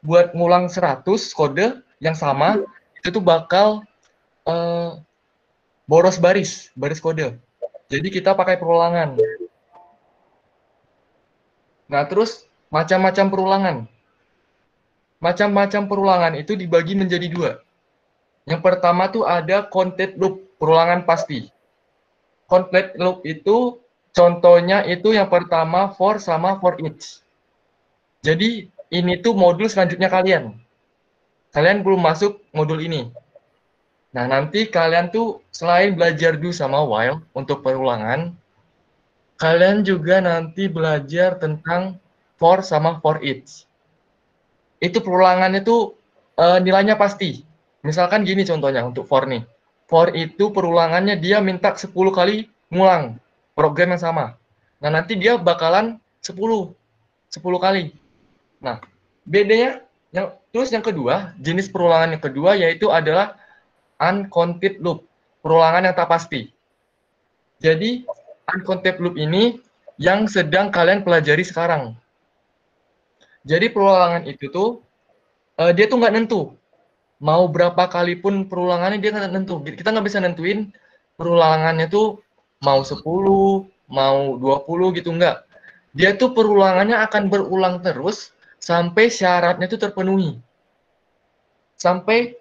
buat ngulang 100 kode yang sama, itu tuh bakal boros baris kode. Jadi kita pakai perulangan. Nah, terus macam-macam perulangan. Macam-macam perulangan itu dibagi menjadi dua. Yang pertama tuh ada complete loop, perulangan pasti. Complete loop itu contohnya itu yang pertama for sama for each. Jadi ini tuh modul selanjutnya kalian. Kalian belum masuk modul ini. Nah, nanti kalian tuh selain belajar do sama while untuk perulangan, kalian juga nanti belajar tentang for sama for each. Itu perulangannya tuh nilainya pasti. Misalkan gini contohnya untuk for nih. For itu perulangannya dia minta 10 kali ngulang program yang sama. Nah, nanti dia bakalan 10 kali. Nah, bedanya terus yang kedua, jenis perulangan yang kedua yaitu adalah uncounted loop, perulangan yang tak pasti. Jadi, uncounted loop ini yang sedang kalian pelajari sekarang. Jadi perulangan itu tuh dia tuh nggak nentu. Mau berapa kali pun perulangannya dia nggak nentu. Kita nggak bisa nentuin perulangannya tuh mau 10, mau 20 gitu nggak. Dia tuh perulangannya akan berulang terus sampai syaratnya tuh terpenuhi. Sampai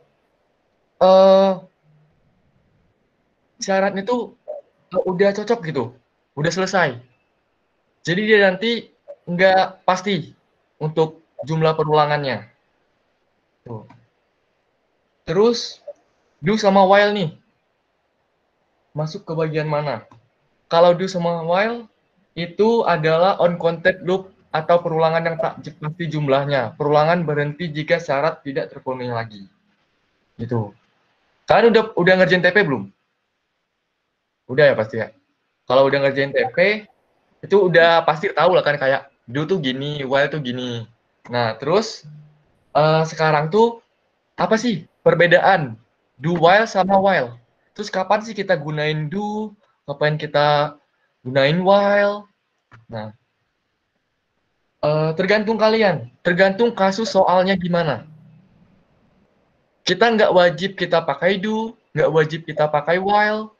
syaratnya tuh udah cocok gitu, udah selesai. Jadi dia nanti nggak pasti untuk jumlah perulangannya. Tuh. Terus do sama while nih, masuk ke bagian mana? Kalau do sama while itu adalah uncounted loop atau perulangan yang tak pasti jumlahnya. Perulangan berhenti jika syarat tidak terpenuhi lagi. Gitu. Kalian udah ngerjain TP belum? Udah ya pasti ya. Kalau udah ngerjain TP itu udah pasti tahu lah kan kayak do tuh gini, while tuh gini. Nah, terus sekarang tuh apa sih perbedaan do while sama while? Terus kapan sih kita gunain do? Kapan kita gunain while? Nah, tergantung kalian, tergantung kasus soalnya gimana. Kita nggak wajib kita pakai do, nggak wajib kita pakai while.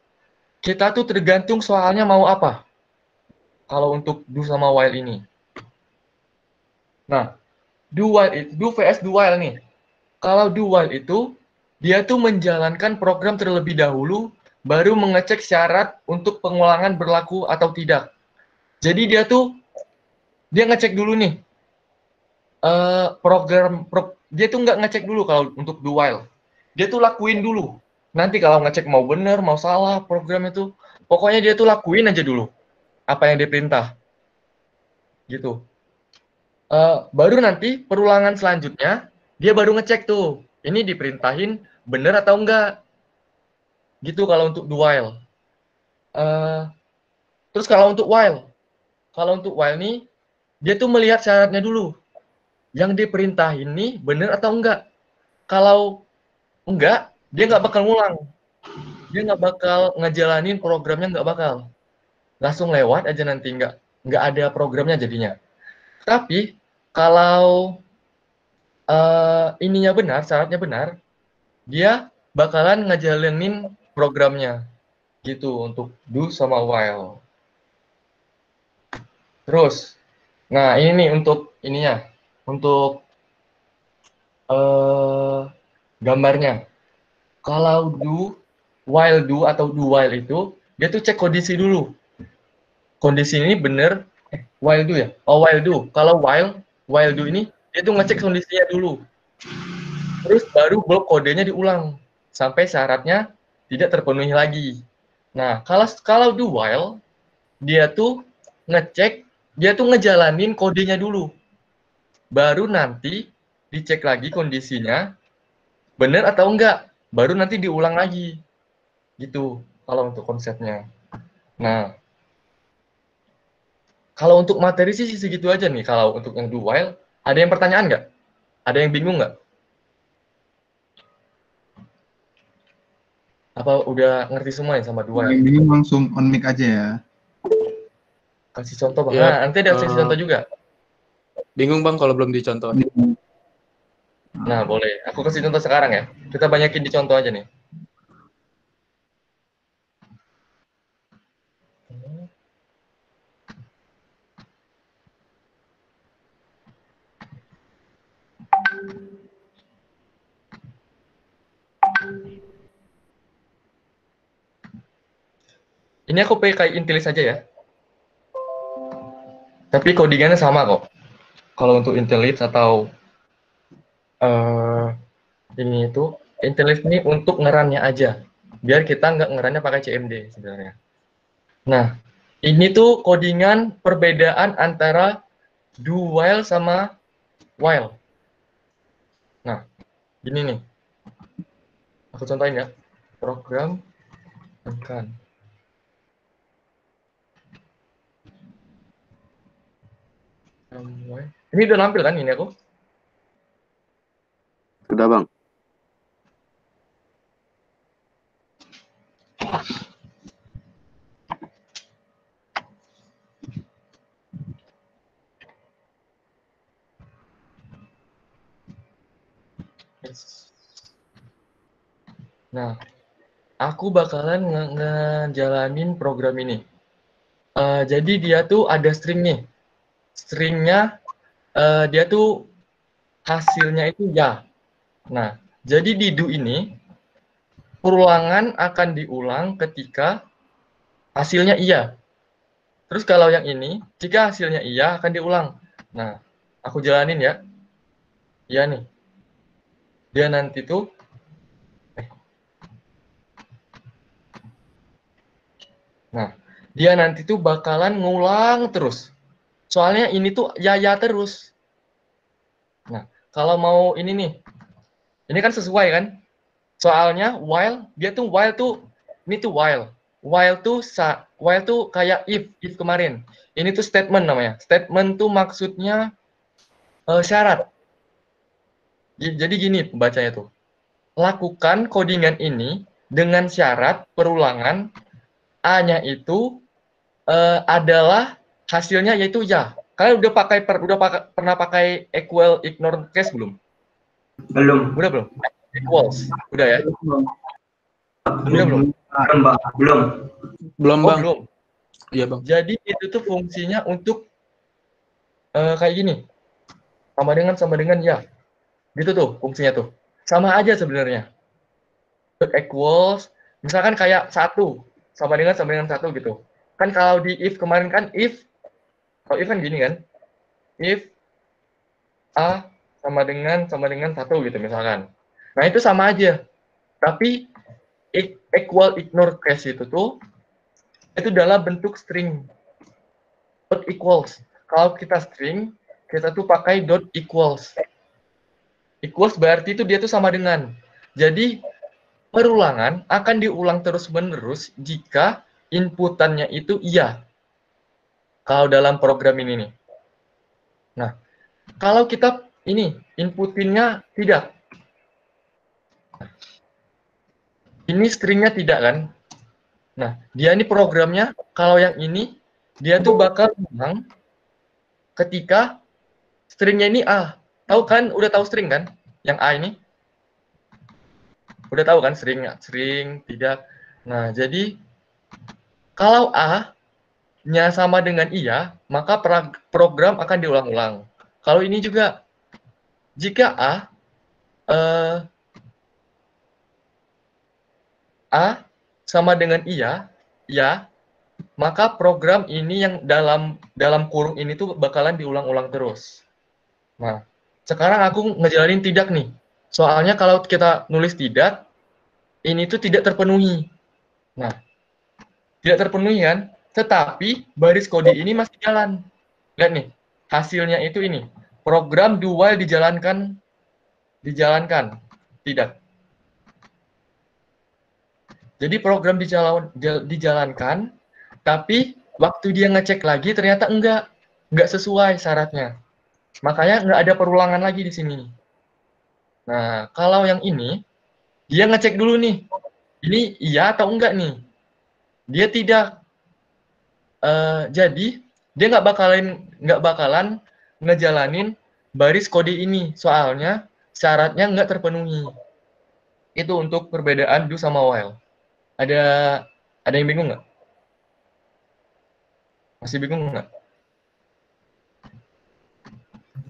Kita tuh tergantung soalnya mau apa. Kalau untuk do sama while ini. Nah, do vs do while nih. Kalau do while itu dia tuh menjalankan program terlebih dahulu baru mengecek syarat untuk pengulangan berlaku atau tidak. Jadi dia ngecek dulu nih dia tuh nggak ngecek dulu kalau untuk do while. Dia tuh lakuin dulu. Nanti kalau ngecek mau bener mau salah program itu, pokoknya dia tuh lakuin aja dulu apa yang diperintah. Gitu. Baru nanti perulangan selanjutnya dia baru ngecek tuh ini diperintahin bener atau enggak. Gitu kalau untuk do while. Terus kalau untuk while nih dia tuh melihat syaratnya dulu. Yang diperintahin nih bener atau enggak. Kalau enggak, dia nggak bakal ngulang. Dia nggak bakal ngejalanin programnya, nggak bakal. Langsung lewat aja nanti, nggak ada programnya jadinya. Tapi kalau ininya benar, syaratnya benar, dia bakalan ngejalanin programnya. Gitu untuk do sama while. Terus, nah ini nih untuk ininya, untuk gambarnya. Kalau do atau do while itu, dia tuh cek kondisi dulu. Kondisi ini bener, while do ya? Oh, while do. Kalau while do ini, dia tuh ngecek kondisinya dulu. Terus baru blok kodenya diulang. Sampai syaratnya tidak terpenuhi lagi. Nah, kalau do while, dia tuh ngecek, dia tuh ngejalanin kodenya dulu. Baru nanti dicek lagi kondisinya, bener atau enggak. Baru nanti diulang lagi. Gitu, kalau untuk konsepnya. Nah, kalau untuk materi sih segitu aja nih. Kalau untuk yang do while, ada yang pertanyaan nggak? Ada yang bingung nggak? Apa udah ngerti semua ya sama do while? Yang ini langsung on mic aja ya. Kasih contoh bang. Ya, Nah, nanti ada kasih contoh juga. bingung bang kalau belum dicontohin. Nah, boleh. Aku kasih contoh sekarang ya. Kita banyakin di contoh aja nih. Ini aku pakai Intellis aja ya. Tapi codingannya sama kok. Kalau untuk Intellis atau ini itu, Intellis ini untuk ngerannya aja. Biar kita nggak ngerannya pakai CMD sebenarnya. Nah, ini tuh codingan perbedaan antara do while sama while. Nah, gini nih. Aku contohin ya. Program akan. Ini udah nampil kan ini aku? Sudah, Bang. Nah, aku bakalan ngejalanin program ini. Jadi dia tuh ada string nih. Stringnya dia tuh hasilnya itu ya. Nah, jadi di do ini perulangan akan diulang ketika hasilnya iya. Terus kalau yang ini, jika hasilnya iya akan diulang. Nah, aku jalanin ya. Iya nih. Dia nanti tuh Nah, dia nanti tuh bakalan ngulang terus. Soalnya ini tuh ya terus. Nah, kalau mau ini nih. Ini kan sesuai kan? Soalnya while tuh ini tuh while. While tuh kayak if kemarin. Ini tuh statement namanya. Statement tuh maksudnya syarat. Jadi gini bacanya tuh. Lakukan codingan ini dengan syarat perulangan A-nya itu adalah hasilnya yaitu ya. Kalian pernah pakai equal ignore case belum? Belum. Udah belum? Equals. Udah ya? Udah belum? Belum. Belum, Oh, Bang. belum. Iya, Bang. Jadi itu tuh fungsinya untuk kayak gini. Sama dengan ya. Gitu tuh fungsinya tuh. Sama aja sebenarnya. Equals, misalkan kayak sama dengan satu gitu. Kan kalau di if kemarin kan kalau if kan gini kan. If A sama dengan satu gitu misalkan. Nah, itu sama aja. Tapi equal ignore case itu tuh itu dalam bentuk string. Dot equals. Kalau kita string, kita tuh pakai dot equals. Equals berarti itu dia tuh sama dengan. Jadi perulangan akan diulang terus-menerus jika inputannya itu iya. Kalau dalam program ini nih. Nah, kalau kita ini inputinnya tidak. Ini stringnya tidak kan? Nah, dia ini programnya, kalau yang ini, dia tuh bakal ulang ketika stringnya ini A. Tahu kan? Udah tahu string kan? Yang A ini? Udah tahu kan string tidak. Nah, jadi kalau A-nya sama dengan iya, maka program akan diulang-ulang. Kalau ini juga, jika A sama dengan iya, ya, maka program ini yang dalam kurung ini tuh bakalan diulang-ulang terus. Nah, sekarang aku ngejalanin tidak nih. Soalnya kalau kita nulis tidak, ini tuh tidak terpenuhi. Nah, tidak terpenuhi kan? Tetapi baris kode ini masih jalan. Lihat nih, hasilnya itu ini. Program do while dijalankan. Tidak. Jadi program dijalankan, tapi waktu dia ngecek lagi ternyata enggak sesuai syaratnya. Makanya nggak ada perulangan lagi di sini. Nah, kalau yang ini, dia ngecek dulu nih, ini iya atau enggak nih. Dia tidak. Jadi dia nggak bakalan ngejalanin baris kode ini. Soalnya syaratnya nggak terpenuhi. Itu untuk perbedaan do sama while. Ada yang bingung nggak? Masih bingung nggak?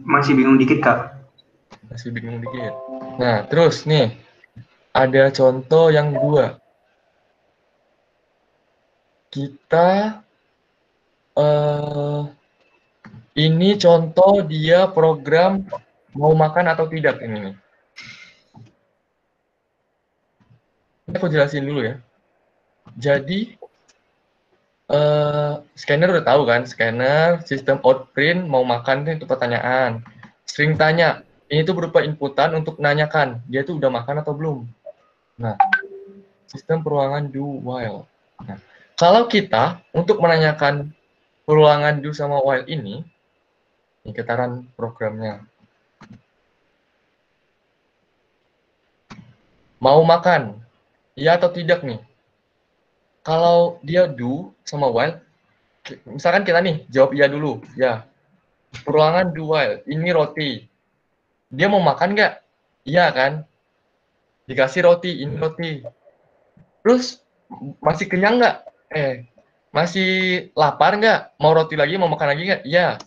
Masih bingung dikit, Kak. Masih bingung dikit. Nah, terus nih, ada contoh yang kedua. Kita, ini contoh dia program mau makan atau tidak ini nih. Ini aku jelasin dulu ya. Jadi, scanner udah tahu kan, scanner sistem outprint mau makan itu pertanyaan. String tanya, ini tuh berupa inputan untuk nanyakan, dia tuh udah makan atau belum. Nah, sistem perulangan do while. Nah, kalau kita untuk menanyakan perulangan do sama while ini kita run programnya. Mau makan, iya atau tidak nih? Kalau dia do sama while, misalkan kita nih jawab iya dulu, ya. Perulangan do while, ini roti. Dia mau makan nggak? Iya kan? Dikasih roti, ini roti. Terus masih kenyang nggak? Masih lapar nggak? Mau roti lagi, mau makan lagi nggak? Iya.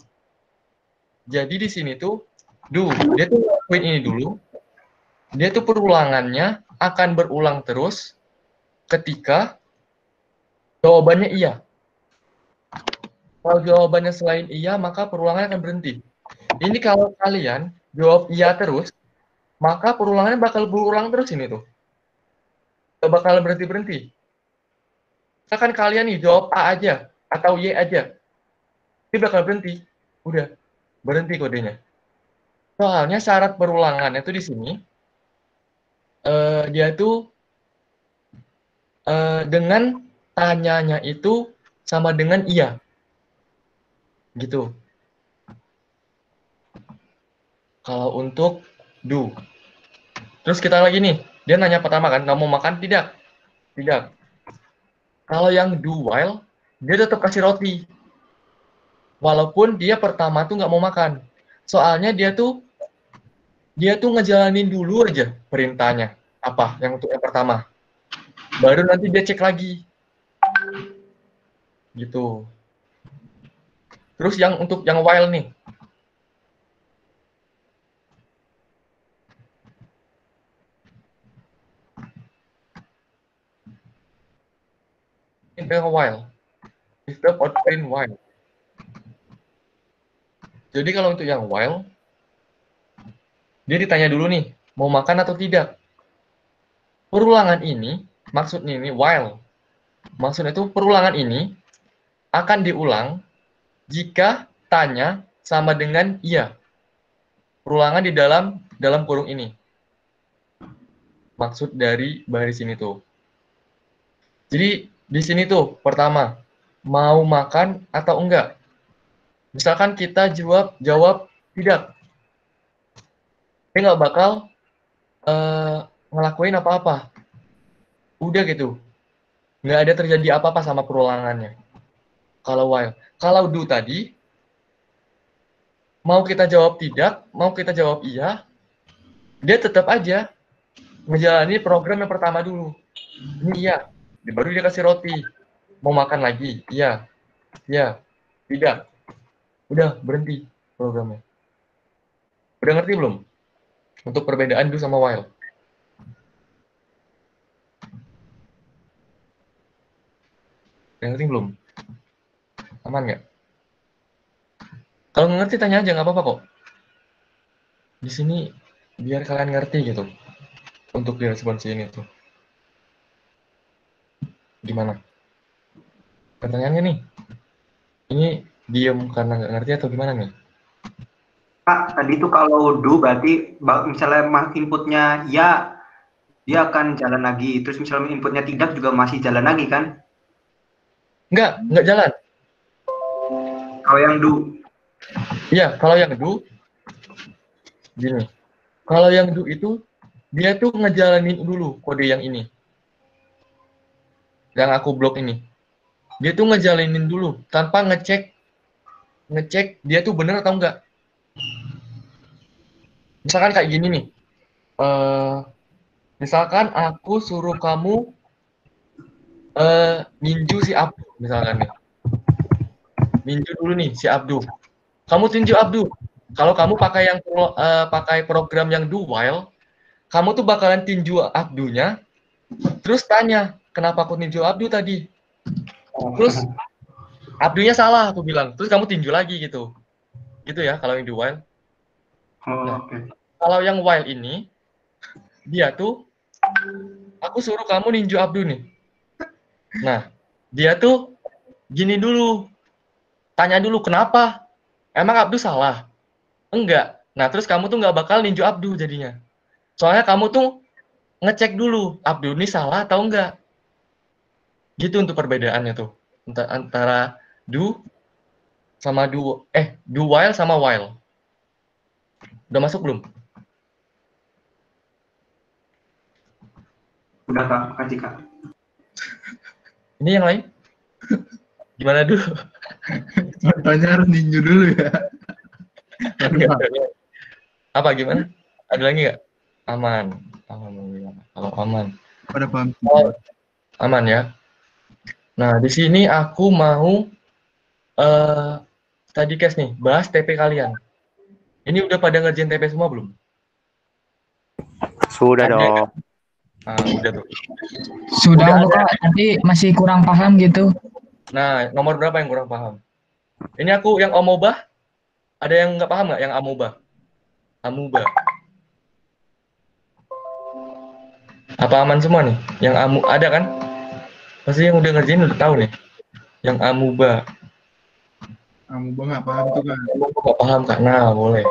Jadi di sini tuh do, dia tuh lakuin ini dulu. Dia tuh perulangannya akan berulang terus ketika jawabannya iya. Kalau jawabannya selain iya, maka perulangannya akan berhenti. Ini kalau kalian jawab iya terus, maka perulangannya bakal berulang terus ini tuh. Gak bakal berhenti-berhenti. Misalkan kalian nih jawab A aja, atau Y aja. Ini bakal berhenti. Udah, berhenti kodenya. Soalnya syarat perulangannya tuh di sini, dia tuh dengan tanyanya itu sama dengan iya. Gitu. Kalau untuk do. Terus kita lagi nih, dia nanya pertama kan, nggak mau makan? Tidak. Tidak. Kalau yang do while, dia tetap kasih roti. Walaupun dia pertama tuh nggak mau makan. Soalnya dia tuh ngejalanin dulu aja perintahnya. Apa? Yang untuk yang pertama. Baru nanti dia cek lagi. Gitu. Terus yang untuk yang while nih. Ini yang while. System outprint while. Jadi kalau untuk yang while, dia ditanya dulu nih, mau makan atau tidak. Perulangan ini, maksudnya ini while. Maksudnya itu perulangan ini akan diulang jika tanya sama dengan iya. Perulangan di dalam kurung ini. Maksud dari baris ini tuh. Jadi di sini tuh pertama, mau makan atau enggak? Misalkan kita jawab tidak. Dia nggak bakal ngelakuin apa-apa. Udah gitu. Nggak ada terjadi apa-apa sama perulangannya. Kalau while. Kalau do tadi, mau kita jawab tidak, mau kita jawab iya, dia tetap aja menjalani program yang pertama dulu. Ini iya. Baru dia kasih roti. Mau makan lagi? Iya. Iya. Tidak. Udah, berhenti programnya. Udah ngerti belum? Untuk perbedaan do sama while. Udah ngerti belum? Aman nggak? Kalau nggak ngerti tanya aja, nggak apa-apa kok. Di sini biar kalian ngerti gitu. Untuk di responsi ini tuh. Gimana? Pertanyaannya nih. Ini diem karena nggak ngerti atau gimana nih? Kak, tadi tuh kalau do berarti misalnya inputnya ya, dia akan jalan lagi. Terus misalnya inputnya tidak juga masih jalan lagi kan? Nggak jalan. Kalau yang do. Iya, kalau yang do, gini. Kalau yang do itu, dia tuh ngejalanin dulu kode yang ini. Yang aku blok ini. Dia tuh ngejalanin dulu, tanpa ngecek dia tuh bener atau enggak. Misalkan kayak gini nih, eh misalkan aku suruh kamu ninju si Abdu, misalkan nih. Ninju dulu nih si Abdu. Kamu tinju Abdu. Kalau kamu pakai program yang do while, kamu tuh bakalan tinju Abdunya, terus tanya, kenapa aku tinju Abdu tadi? Terus Abdunya salah, aku bilang. Terus kamu tinju lagi gitu. Gitu ya, kalau yang do while. Nah, Oke. kalau yang while ini, dia tuh, aku suruh kamu ninju Abdu nih. Nah, dia tuh gini dulu, tanya dulu kenapa? Emang Abdu salah? Enggak. Nah, terus kamu tuh nggak bakal ninju Abdu jadinya. Soalnya kamu tuh ngecek dulu, Abdu ini salah atau enggak. Gitu untuk perbedaannya tuh. Antara do sama do while sama while. Udah masuk belum? Udah Kak, makasih Kak. Ini yang lain? Gimana dulu? Contohnya harus ninju dulu ya. Baru paham. Apa gimana? Ada lagi nggak? Aman. Alhamdulillah. Kalau aman. Pada paham. Oh, aman ya. Nah, di sini aku mau study case nih, bahas TP kalian. Ini udah pada ngerjain TP semua belum? Sudah Ada dong. nggak? Nah, udah tuh. Sudah Udah kok, Kak, tapi masih kurang paham gitu. Nah, nomor berapa yang kurang paham? Ini aku yang omobah. Ada yang nggak paham nggak yang amuba? Amuba. Apa aman semua nih? Yang ada kan? Pasti yang udah ngerjain udah tahu nih. Yang amuba. Kamu bang nggak paham tuh kan? Nggak paham Kak? Nah, boleh.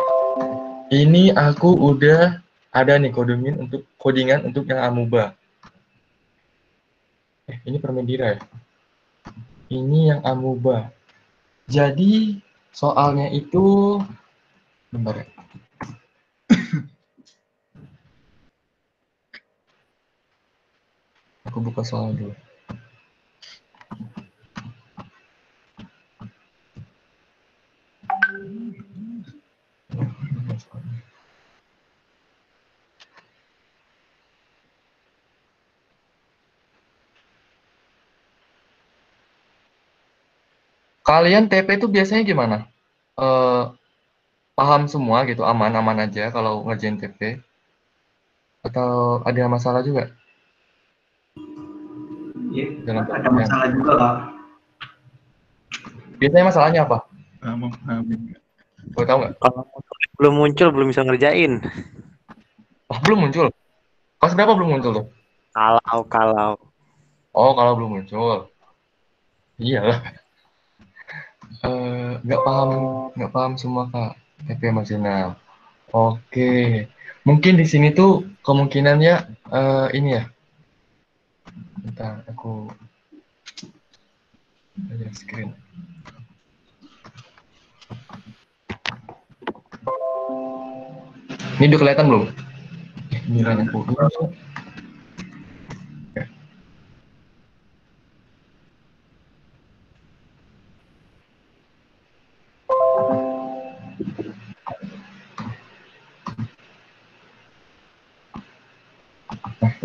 Ini aku udah ada nih codingan untuk yang amuba. Ini Permendira ya? Ini yang amuba. Jadi soalnya itu bentar ya. Aku buka soal dulu. Kalian TP itu biasanya gimana? Paham semua gitu, aman-aman aja kalau ngerjain TP? Atau ada masalah juga? Iya, Dalam ada pengertian. masalah juga Kak. Biasanya masalahnya apa? Paham. Boleh tahu nggak? Kalau belum muncul belum bisa ngerjain. Oh, belum muncul. Kelas berapa belum muncul tuh? Kalau Oh, kalau belum muncul. Iyalah. Nggak paham semua Kak. TP marginal. Oke. Mungkin di sini tuh kemungkinannya ini ya. Bentar, aku ada screen. Ini udah kelihatan belum? Nilainya aku.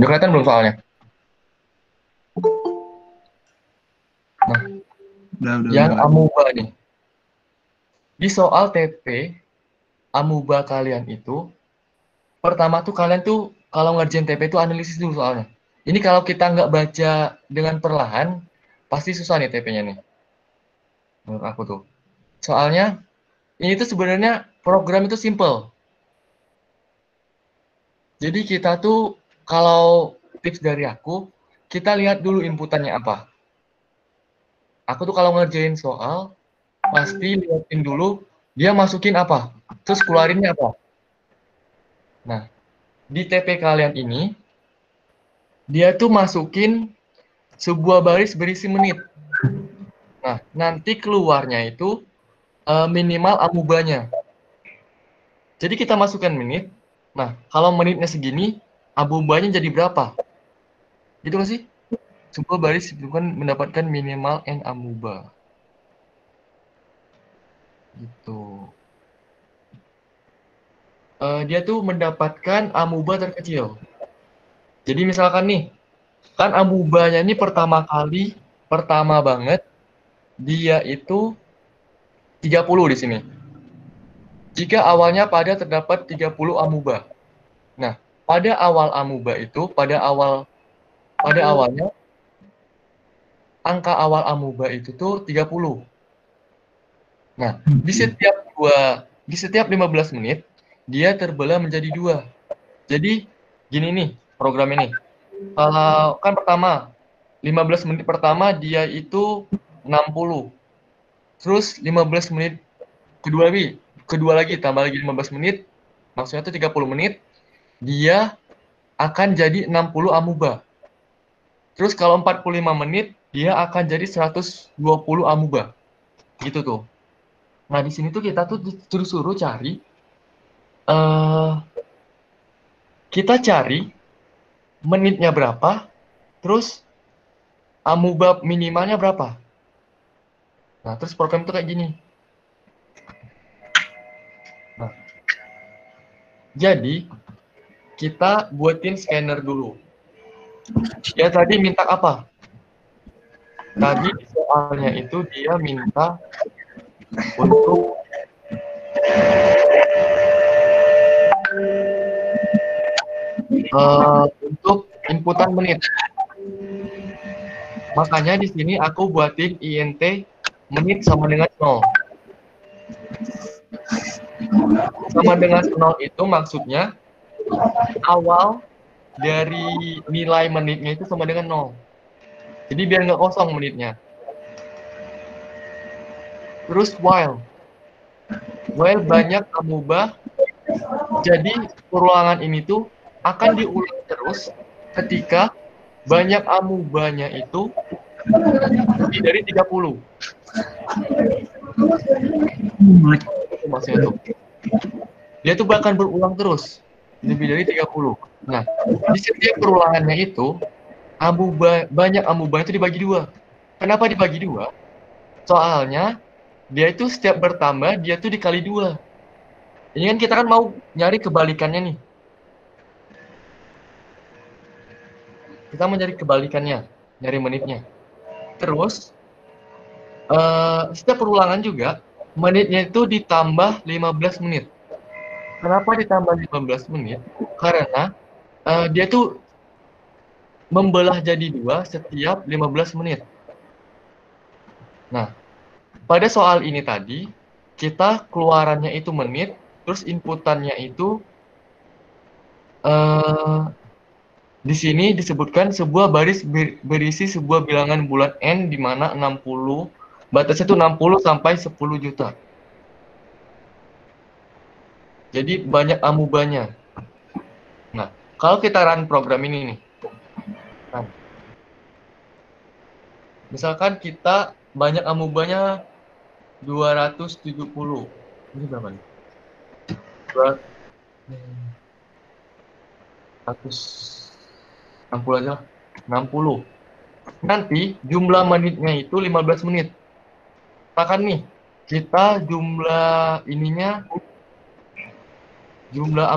Udah kelihatan belum soalnya? Nah, yang Udah. amuba nih. Di soal TP, amuba kalian itu, pertama tuh kalian tuh kalau ngerjain TP itu analisis dulu soalnya. Ini kalau kita nggak baca dengan perlahan, pasti susah nih TP-nya nih. Menurut aku tuh. Soalnya, ini tuh sebenarnya program itu simple. Jadi kita tuh, kalau tips dari aku, kita lihat dulu inputannya apa. Aku tuh kalau ngerjain soal, pasti liatin dulu dia masukin apa, terus keluarinnya apa. Nah, di TP kalian ini, dia tuh masukin sebuah baris berisi menit. Nah, nanti keluarnya itu minimal amubanya. Jadi kita masukkan menit. Nah, kalau menitnya segini, amubanya jadi berapa? Gitu nggak sih? Sebuah baris bukan mendapatkan minimal n amuba. Gitu. dia tuh mendapatkan amuba terkecil. Jadi misalkan nih, kan amubanya ini pertama banget, dia itu 30 di sini. Jika awalnya pada terdapat 30 amuba. Nah, pada awal amuba itu, pada awalnya, angka awal amuba itu tuh 30. Nah, di setiap 15 menit, dia terbelah menjadi 2. Jadi, gini nih, program ini. Kalau kan pertama, 15 menit pertama dia itu 60. Terus 15 menit kedua lagi tambah lagi 15 menit, maksudnya itu 30 menit, dia akan jadi 60 amuba. Terus kalau 45 menit, dia akan jadi 120 amuba. Gitu tuh. Nah, di sini tuh kita tuh disuruh cari, kita cari menitnya berapa, terus amuba minimalnya berapa. Nah, terus program tuh kayak gini. Nah, jadi kita buatin scanner dulu. Dia tadi minta apa? Tadi soalnya itu dia minta untuk inputan menit. Makanya di sini aku buatin int menit sama dengan 0. Sama dengan 0 itu maksudnya awal dari nilai menitnya itu sama dengan 0. Jadi biar nggak kosong menitnya. Terus while banyak amuba, jadi perulangan ini tuh akan diulang terus ketika banyak amubanya itu lebih dari 30. Itu maksudnya tuh. Dia tuh bahkan berulang terus lebih dari 30. Nah, di setiap perulangannya itu banyak amuba itu dibagi 2. Kenapa dibagi 2? Soalnya dia itu setiap bertambah dia tuh dikali 2. Ini kan kita kan mau nyari kebalikannya nih. Kita mau nyari kebalikannya, nyari menitnya. Terus setiap perulangan juga menitnya itu ditambah 15 menit. Kenapa ditambah 15 menit? Karena dia tuh membelah jadi 2 setiap 15 menit. Nah, pada soal ini tadi, kita keluarannya itu menit, terus inputannya itu di sini disebutkan sebuah baris berisi sebuah bilangan bulat N di mana 60, batasnya itu 60 sampai 10 juta. Jadi banyak amubanya. Nah, kalau kita run program ini nih. Nah, misalkan kita banyak amubanya 270. Ini berapa nih? 160 aja lah. 60. Nanti jumlah menitnya itu 15 menit. Misalkan nih, kita jumlah ininya, jumlah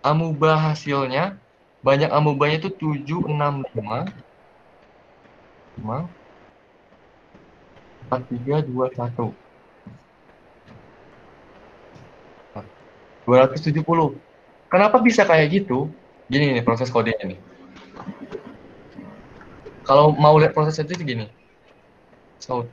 amuba hasilnya, banyak amubanya itu 765, 4, 3, 2, 1. 270. Kenapa bisa kayak gitu? Gini nih proses kodenya nih. Kalau mau lihat proses itu gini. So,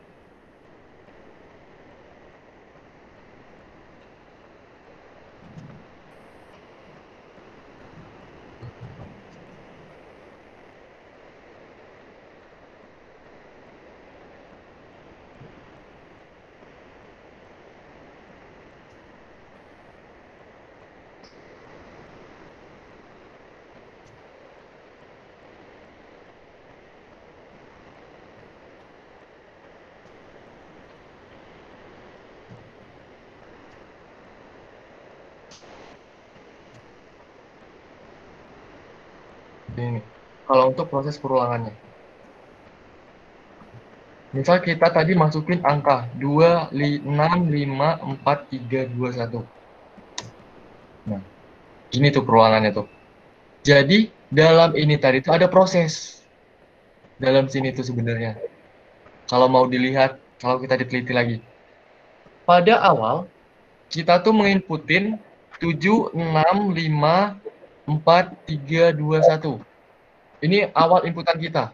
ini. Kalau untuk proses perulangannya. Misal kita tadi masukin angka 2, 6, 5, 4, 3, 2, 1. Ini tuh perulangannya tuh. Jadi dalam ini tadi tuh ada proses. Dalam sini tuh sebenarnya. Kalau mau dilihat, kalau kita diteliti lagi. Pada awal, kita tuh menginputin 7, 6, 5, 4, 3, 2, 1. Ini awal inputan kita.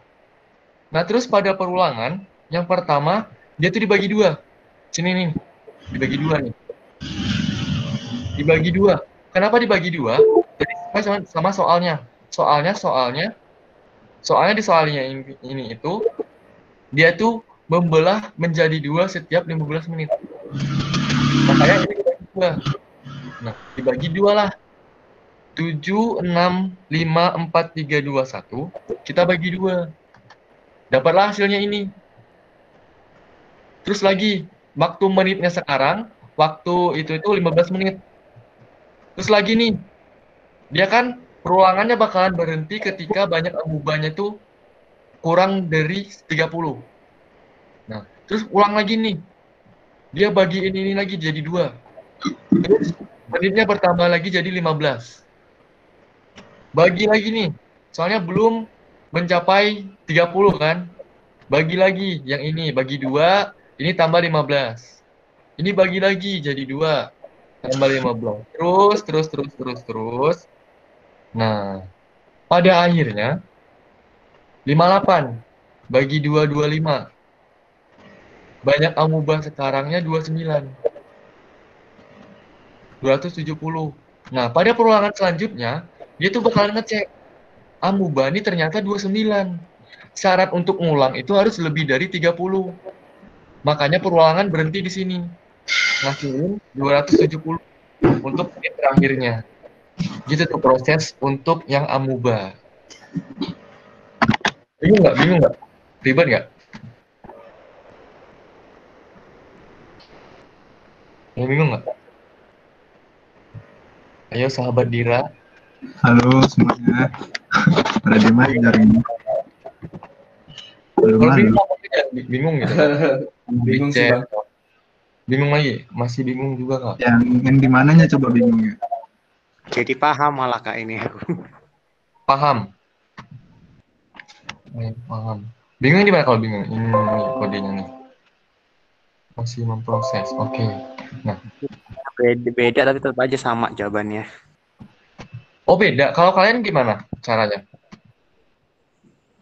Nah, terus pada perulangan, yang pertama, dia tuh dibagi dua. Sini nih, dibagi dua nih. Dibagi dua. Kenapa dibagi dua? Jadi sama soalnya. Soalnya di soalnya ini itu, dia tuh membelah menjadi dua setiap 15 menit. Makanya ini dibagi dua. Nah, dibagi dua lah. 7, 6, 5, 4, 3, 2, 1. Kita bagi dua. Dapatlah hasilnya ini. Terus lagi, waktu menitnya sekarang, waktu itu 15 menit. Terus lagi nih, dia kan perulangannya bakalan berhenti ketika banyak amubanya tuh kurang dari 30. Nah, terus ulang lagi nih. Dia bagiin ini lagi jadi dua. Terus menitnya bertambah lagi jadi 15. Bagi lagi nih. Soalnya belum mencapai 30 kan. Bagi lagi yang ini, bagi dua, ini tambah 15. Ini bagi lagi jadi dua, tambah 15. Terus. Nah, pada akhirnya 58 bagi 2, 25. Banyak amuba sekarangnya 29. 270. Nah, pada perulangan selanjutnya, dia tuh bakalan ngecek. Amuba ini ternyata 29. Syarat untuk ngulang itu harus lebih dari 30. Makanya perulangan berhenti di sini. Ngasilin 270 untuk menit terakhirnya. Gitu tuh proses untuk yang amuba. Bingung nggak? Ribet nggak? Bingung nggak? Ayo sahabat Dira. Halo semuanya. Pada Dimas jaring. Halo, Kalau halo. bingung apa aja? Bingung gitu. Bingung sih, Bang. Bingung lagi? Masih bingung juga nggak? Yang di mananya coba bingung ya? Jadi paham malah kak ini aku. Paham. Paham. Bingung di mana kalau bingung? Ini nih, kodenya nih. Masih memproses. Oke. Nah, Beda tapi tetap aja sama jawabannya. oh beda. Kalau kalian gimana caranya?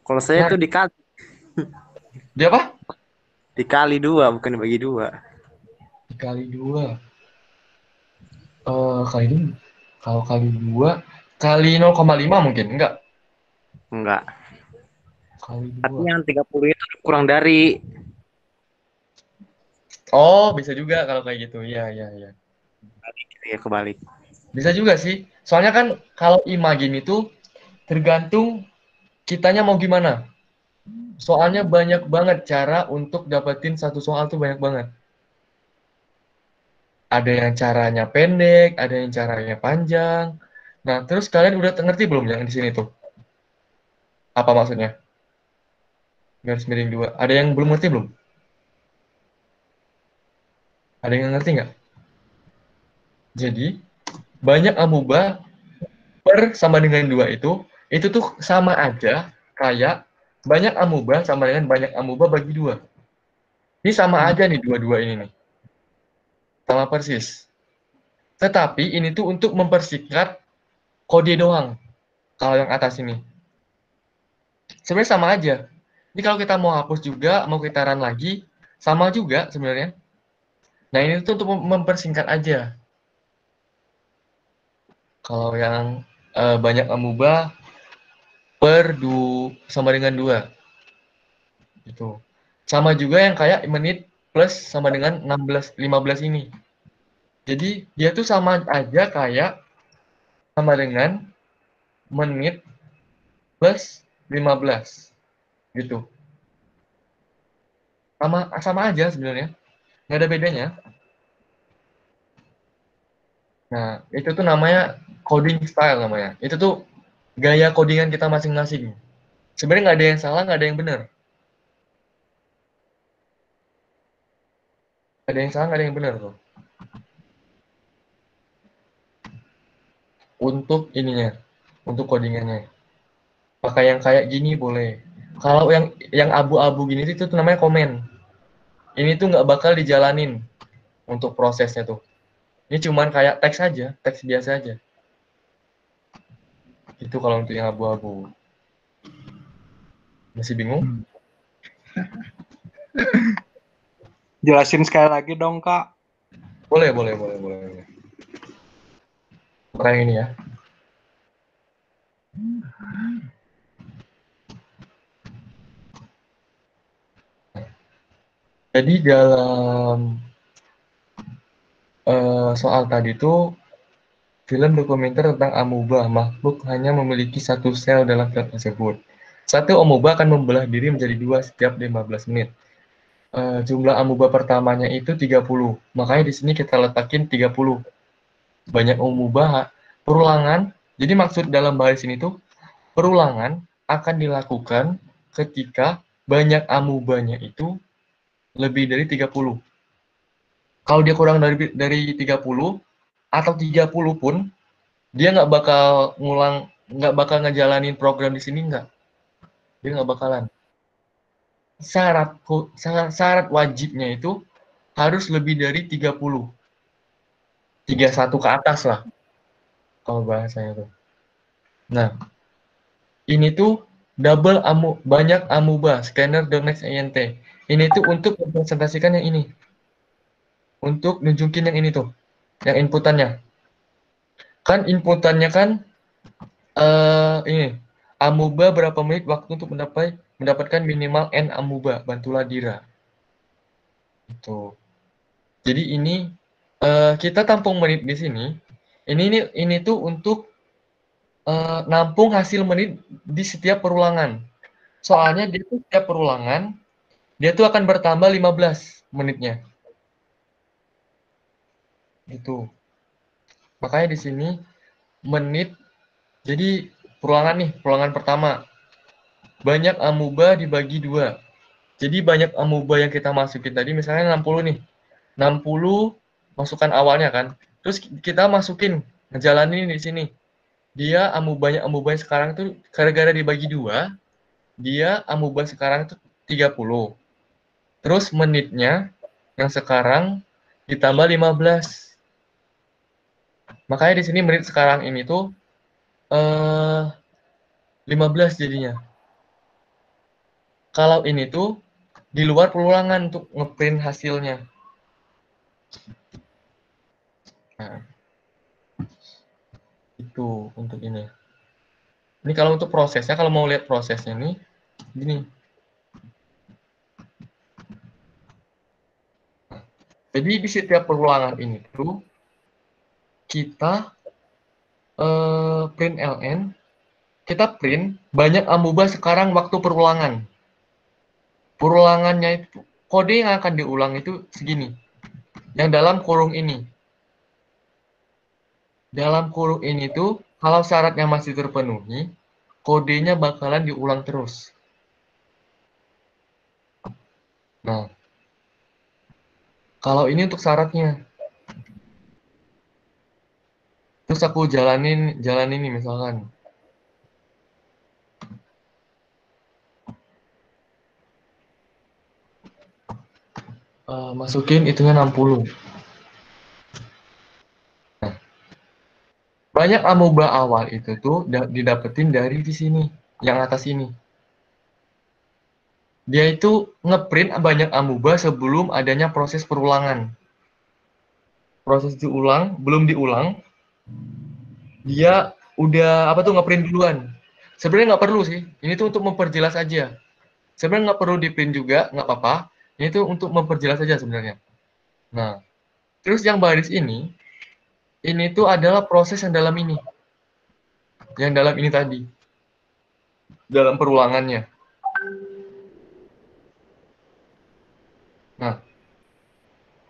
Kalau saya Nah, tuh dia apa? dikali dua bukan dibagi dua. Dikali dua. Kali ini, kalau kali dua, kali 0,5 mungkin enggak? Enggak. Kali Tapi dua. yang 30 itu kurang dari. Oh, bisa juga kalau kayak gitu. Iya, iya, iya. Ya kebalik. Bisa juga sih. Soalnya kan kalau imagine itu tergantung kitanya mau gimana. Soalnya banyak banget cara untuk dapetin satu soal tuh banyak banget. Ada yang caranya pendek, ada yang caranya panjang. Nah, terus kalian udah ngerti belum yang di sini tuh? Apa maksudnya? Garis miring dua. Ada yang belum ngerti belum? Ada yang ngerti nggak? Jadi, banyak amuba per sama dengan dua itu tuh sama aja kayak banyak amuba sama dengan banyak amuba bagi dua. Ini sama aja nih dua-dua ini nih. Sama persis. Tetapi ini tuh untuk mempersingkat kode doang. Kalau yang atas ini. Sebenarnya sama aja. Ini kalau kita mau hapus juga, mau kita run lagi, sama juga sebenarnya. Nah ini tuh untuk mempersingkat aja. Kalau yang banyak amuba per sama dengan 2. Gitu. Sama juga yang kayak menit plus sama dengan 16, 15 ini. Jadi dia tuh sama aja kayak sama dengan menit plus 15. Gitu. Sama aja sebenarnya. Nggak ada bedanya. Nah, itu tuh namanya coding style namanya. Itu tuh gaya codingan kita masing-masing. Sebenarnya nggak ada yang salah, nggak ada yang benar. Nggak ada yang salah, nggak ada yang benar tuh. untuk ininya, untuk codingannya. Pakai yang kayak gini boleh. Kalau yang abu-abu gini itu tuh namanya komen. Ini tuh nggak bakal dijalanin untuk prosesnya tuh. Ini cuman kayak teks aja, teks biasa aja. Itu kalau untuk yang abu-abu. Masih bingung? Jelasin sekali lagi dong, Kak. Boleh. Pakai yang ini ya. Jadi dalam soal tadi tuh film dokumenter tentang amuba, makhluk hanya memiliki satu sel dalam film tersebut. Satu amuba akan membelah diri menjadi dua setiap 15 menit. Jumlah amuba pertamanya itu 30. Makanya di sini kita letakin 30. Banyak amuba perulangan. Jadi maksud dalam baris ini tuh perulangan akan dilakukan ketika banyak amubanya itu lebih dari 30. Kalau dia kurang dari 30 atau 30 pun dia nggak bakal ngejalanin program di sini nggak. Dia nggak bakalan. Syarat wajibnya itu harus lebih dari 30. 31 ke atas lah. Kalau bahasanya tuh. Nah, ini tuh banyak amuba, scanner the next ENT. Ini tuh untuk mempresentasikan yang ini. Untuk nunjukin yang ini tuh, yang inputannya. Kan inputannya kan ini amuba berapa menit waktu untuk mendapatkan minimal n amuba, bantulah Dira. Itu. Jadi ini kita tampung menit di sini. Ini tuh untuk nampung hasil menit di setiap perulangan. Soalnya dia tuh setiap perulangan dia tuh akan bertambah 15 menitnya. Gitu. Makanya di sini menit, jadi perulangan pertama. Banyak amuba dibagi 2. Jadi banyak amuba yang kita masukin tadi, misalnya 60 nih. 60 masukan awalnya kan. Terus kita masukin, ngejalanin di sini. Dia amuba sekarang tuh gara-gara dibagi 2, dia amuba sekarang tuh 30. Terus menitnya yang sekarang ditambah 15. Makanya di sini menit sekarang ini tuh 15 jadinya. Kalau ini tuh di luar perulangan untuk ngeprint hasilnya. Nah, itu untuk ini. Ini kalau untuk prosesnya, kalau mau lihat prosesnya nih, gini. Jadi di setiap perulangan ini tuh kita print ln, kita print banyak amuba sekarang waktu perulangan. Perulangannya itu kode yang akan diulang itu segini. Yang dalam kurung ini. Dalam kurung ini tuh kalau syaratnya masih terpenuhi, kodenya bakalan diulang terus. Nah, kalau ini untuk syaratnya. Terus aku jalanin nih misalkan. Masukin itunya 60. Nah, banyak amuba awal itu tuh didapetin dari di sini, yang atas ini. Dia itu ngeprint banyak amuba sebelum adanya proses perulangan. Proses diulang, belum diulang, dia udah ngeprint duluan. Sebenarnya nggak perlu sih, ini tuh untuk memperjelas aja. Sebenarnya nggak perlu di-print juga, nggak apa-apa. Ini tuh untuk memperjelas aja sebenarnya. Nah, terus yang baris ini tuh adalah proses yang dalam ini. Yang dalam ini tadi. Dalam perulangannya. Nah,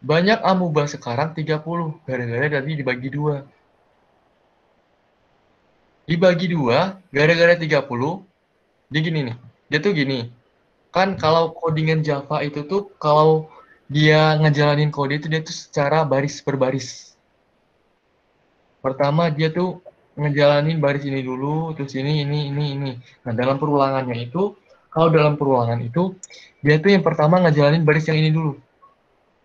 banyak amuba sekarang 30. Gara-gara tadi dibagi 2. Dibagi 2, gara-gara 30, dia gini nih. Dia tuh gini. Kan kalau codingan Java itu tuh, kalau dia ngejalanin kode itu dia tuh secara baris per baris. Pertama dia tuh ngejalanin baris ini dulu, terus ini. Nah, dalam perulangannya itu, kalau dalam perulangan itu, dia tuh yang pertama ngejalanin baris yang ini dulu.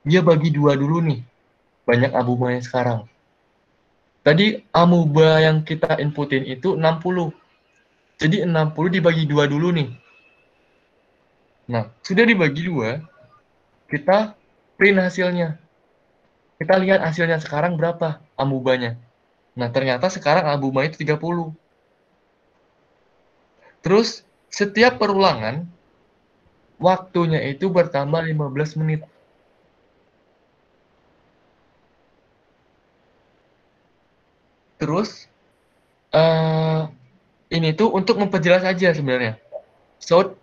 Dia bagi dua dulu nih, banyak amubanya sekarang. Tadi amuba yang kita inputin itu 60. Jadi 60 dibagi dua dulu nih. Nah, sudah dibagi dua, kita print hasilnya. Kita lihat hasilnya sekarang berapa amubanya. Nah, ternyata sekarang amuba itu 30. Terus, setiap perulangan, waktunya itu bertambah 15 menit. Terus, ini tuh untuk memperjelas aja sebenarnya. So,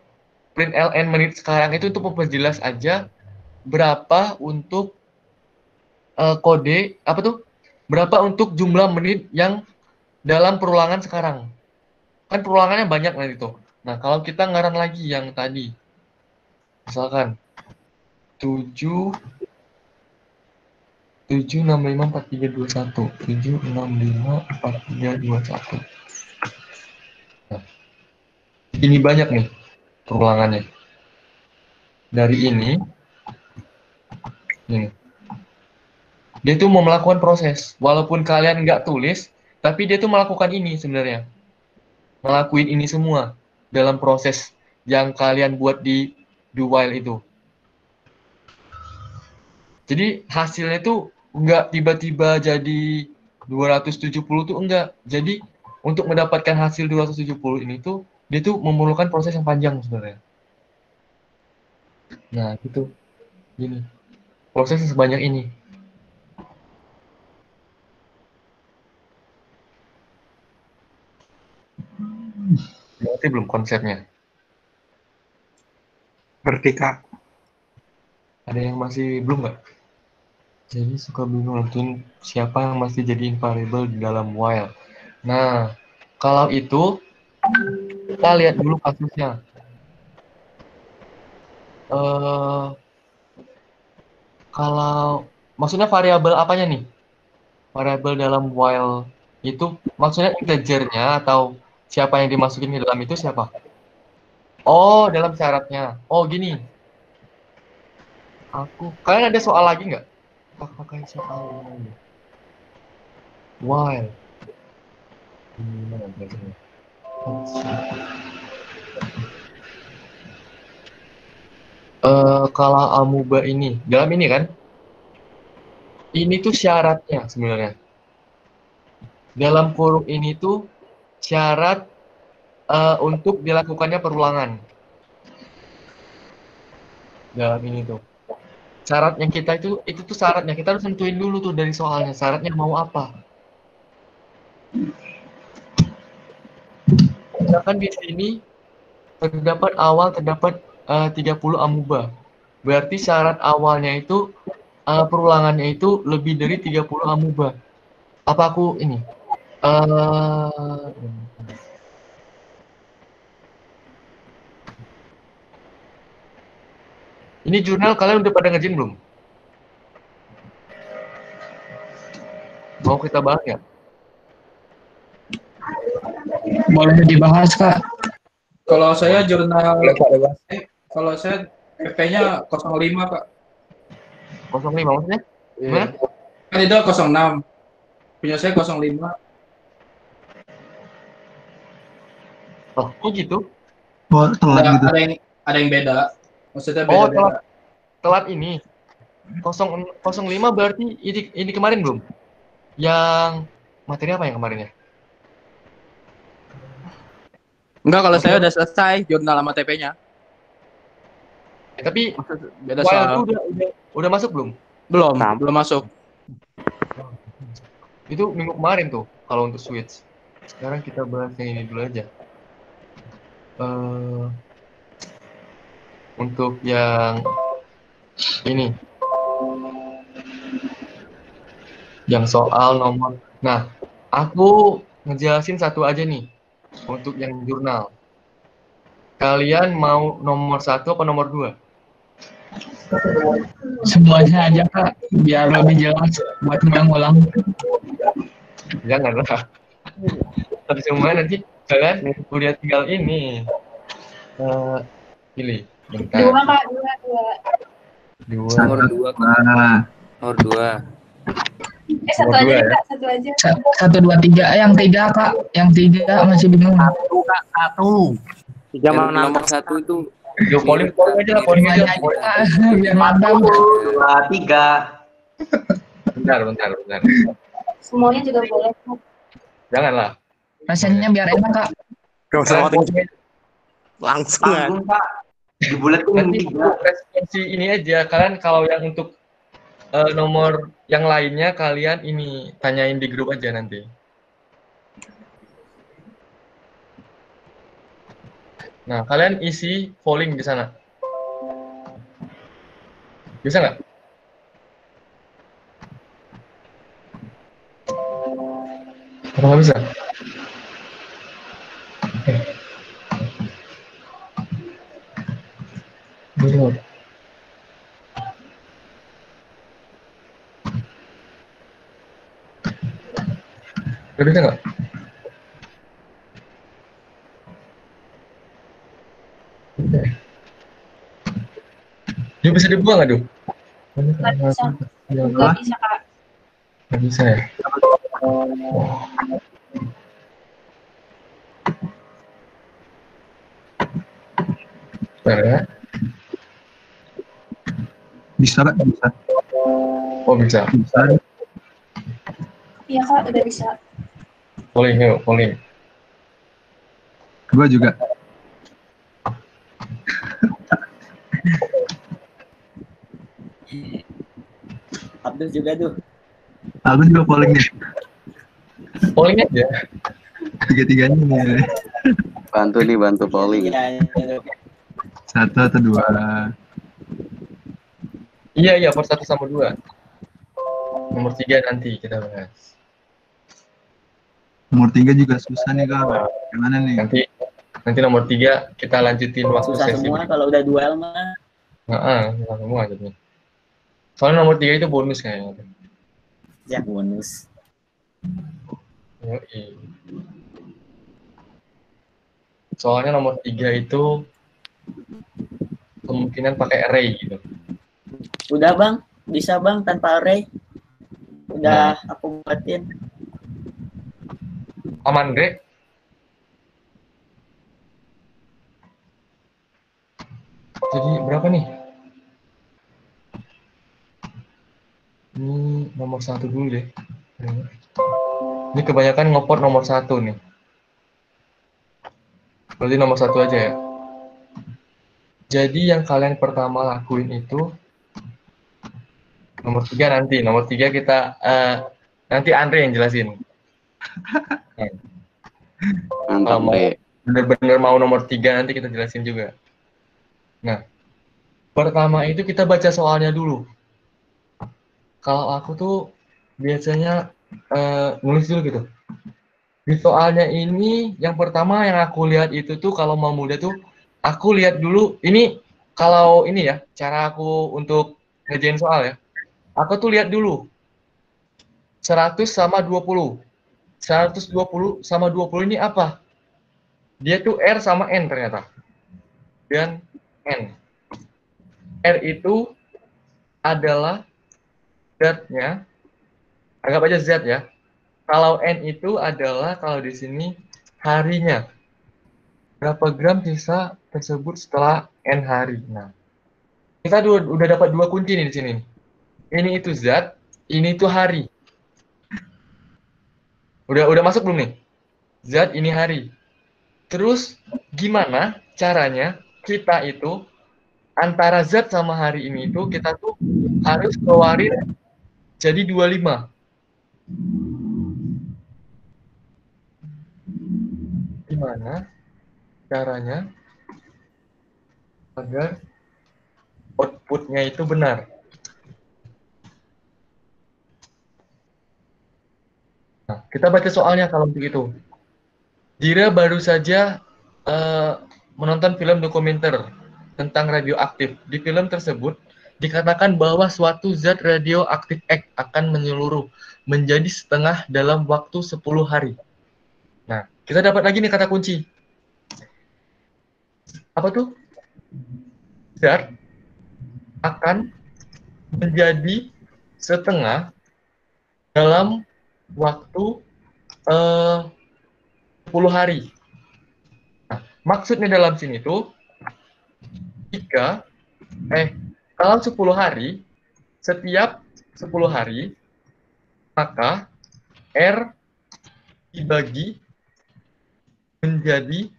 print ln menit sekarang itu untuk memperjelas aja berapa untuk kode, apa tuh? Berapa untuk jumlah menit yang dalam perulangan sekarang. Kan perulangannya banyak nanti tuh. Nah, kalau kita ngaran lagi yang tadi, misalkan 7 65 43 21 7 65 43 21. Nah, ini banyak nih perulangannya. Dari ini dia tuh mau melakukan proses. Walaupun kalian nggak tulis, tapi dia tuh melakukan ini sebenarnya. Ngelakuin ini semua dalam proses yang kalian buat di do while itu. Jadi hasilnya tuh nggak tiba-tiba jadi 270 tuh enggak. Jadi untuk mendapatkan hasil 270 ini tuh dia tuh memerlukan proses yang panjang sebenarnya. Nah, gitu. Gini. Proses sebanyak ini. Berarti belum konsepnya. Ngerti, Kak. Ada yang masih belum nggak? Jadi suka bingung nentuin siapa yang masih jadi invariable di dalam while. Nah, kalau itu kita lihat dulu kasusnya. Kalau maksudnya variabel apanya nih? Variabel dalam while itu maksudnya integernya atau siapa yang dimasukin ke dalam itu siapa? Oh, dalam syaratnya. Oh, gini. Kalian ada soal lagi nggak? Pakai soal lagi. While. Kalau amuba ini, dalam ini kan? Ini tuh syaratnya sebenarnya. Dalam kurung ini tuh syarat untuk dilakukannya perulangan. Dalam ini tuh. Syarat yang kita itu tuh syaratnya. Kita harus tentuin dulu tuh dari soalnya. Syaratnya mau apa. Misalkan di sini terdapat 30 amuba. Berarti syarat awalnya itu perulangannya itu lebih dari 30 amuba. Apa aku ini? Ini jurnal kalian udah pada ngerjain belum? Mau kita bahas ya? Boleh dibahas, Kak. Kalau saya jurnal, kalau saya PP-nya 05, Kak. 05 maksudnya? Gimana? Kan itu 06. Punya saya 05. Oh, kok gitu? Oh, telat gitu. Ada yang beda. Maksudnya Oh, beda-beda. telat ini. 05 berarti ini kemarin belum? Yang materi apa yang kemarin ya? Enggak, kalau saya udah selesai jurnal sama TP-nya. Tapi Beda while soal. itu udah masuk belum? Belum masuk. Itu minggu kemarin tuh kalau untuk switch. Sekarang kita bahas yang ini dulu aja. Untuk yang ini, yang soal nomor. Nah, aku ngejelasin satu aja nih untuk yang jurnal. Kalian mau nomor 1 apa nomor 2? Semuanya aja, Kak. Biar lebih jelas buat ngulang-ngulang. Janganlah. Tapi semua nanti kalian udah tinggal ini. Pilih. Bentar. Dua kak, dua. Dua. Nomor 2 Kak. Nah, Nomor 2. Satu Nomor aja dua, deh ya? kak, satu aja. 1, 2, 3. Yang 3 kak. Yang 3 masih bingung. Tiga Yang mana? nomor 1 itu Yo, polling aja lah, polling aja. Biar mantap. 2, 3. Bentar. Semuanya juga boleh. Kak. Janganlah. Rasanya biar enak kak. Gak usah Kalian voting. Langsung aja. Tanggung Pak. Dibulatin nanti 3. responsi ini aja. Kalian kalau yang untuk nomor yang lainnya kalian ini tanyain di grup aja nanti. Nah, kalian isi polling di sana. Bisa nggak? Apa nggak bisa? Belum. Udah bisa nggak? Dia bisa dibuang nggak, Duh? Nggak bisa. Nggak bisa kak. Nggak bisa ya? Bentar ya. bisa Kak, bisa. Oh, bisa. Bisa. Iya kak, udah bisa. Polling, yuk, polling. Gua juga. Abdul juga tuh. Aku juga polling nih. Polling aja. Tiga-tiganya nih. Bantu polling. 1 atau 2. Iya, per 1 sama 2. Nomor 3 nanti kita bahas. Nomor 3 juga susah nih Kak. Gimana nih? Nanti nomor 3 kita lanjutin waktu Susah sesi. semua kalau udah duel mah. Susah semua jadi. Soalnya nomor 3 itu bonus kayaknya. Ya bonus. Yoi. Soalnya nomor 3 itu kemungkinan pakai array gitu. Udah bang, bisa bang tanpa array. Udah aku buatin. Aman, Greg? Jadi berapa nih? Ini nomor 1 dulu deh. Ini kebanyakan ngopot nomor 1 nih. Berarti nomor 1 aja ya. Jadi yang kalian pertama lakuin itu nomor 3 nanti. Nomor 3 kita nanti Andre yang jelasin. Mantap, Kalau Bre. bener-bener mau nomor 3 nanti kita jelasin juga. Nah, pertama itu kita baca soalnya dulu. Kalau aku tuh biasanya nulis dulu gitu. Di soalnya ini yang pertama yang aku lihat itu tuh kalau mau mudah tuh aku lihat dulu ini kalau ini ya cara aku untuk ngerjain soal ya. Aku tuh lihat dulu 100 sama 20. 120 sama 20 ini apa? Dia tuh R sama N ternyata. Dan N. R itu adalah zat-nya. Anggap aja Z ya. Kalau N itu adalah kalau di sini harinya. Berapa gram sisa tersebut setelah N hari. Nah, kita udah dapat 2 kunci nih di sini. Ini itu zat, ini itu hari. Udah masuk belum nih? Zat ini hari. Terus gimana caranya kita itu antara zat sama hari ini itu kita tuh harus keluarin jadi 25. Gimana caranya agar outputnya itu benar? Nah, kita baca soalnya kalau begitu. Dira baru saja menonton film dokumenter tentang radioaktif. Di film tersebut dikatakan bahwa suatu zat radioaktif X akan menyeluruh menjadi setengah dalam waktu 10 hari. Kita dapat lagi nih kata kunci. Apa tuh? Zat akan menjadi setengah dalam waktu 10 hari. Nah, maksudnya dalam sini tuh kalau 10 hari, setiap 10 hari, maka R dibagi menjadi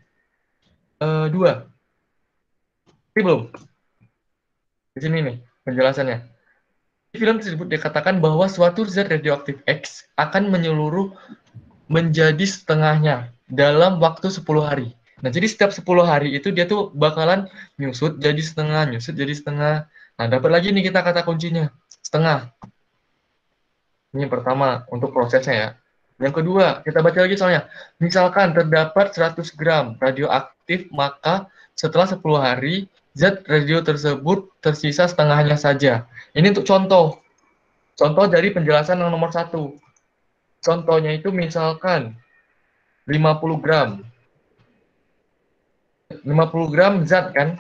2. Ini belum? Di sini nih penjelasannya. Di film tersebut dikatakan bahwa suatu zat radioaktif X akan menyeluruh menjadi setengahnya dalam waktu 10 hari. Nah, jadi setiap 10 hari itu dia tuh bakalan nyusut jadi setengah, nyusut jadi setengah. Nah, dapat lagi nih kita kata kuncinya, setengah. Ini yang pertama untuk prosesnya ya. Yang kedua, kita baca lagi soalnya. Misalkan terdapat 100 gram radioaktif, maka setelah 10 hari, zat radio tersebut tersisa setengahnya saja. Ini untuk contoh. Contoh dari penjelasan yang nomor 1. Contohnya itu misalkan 50 gram. 50 gram zat kan.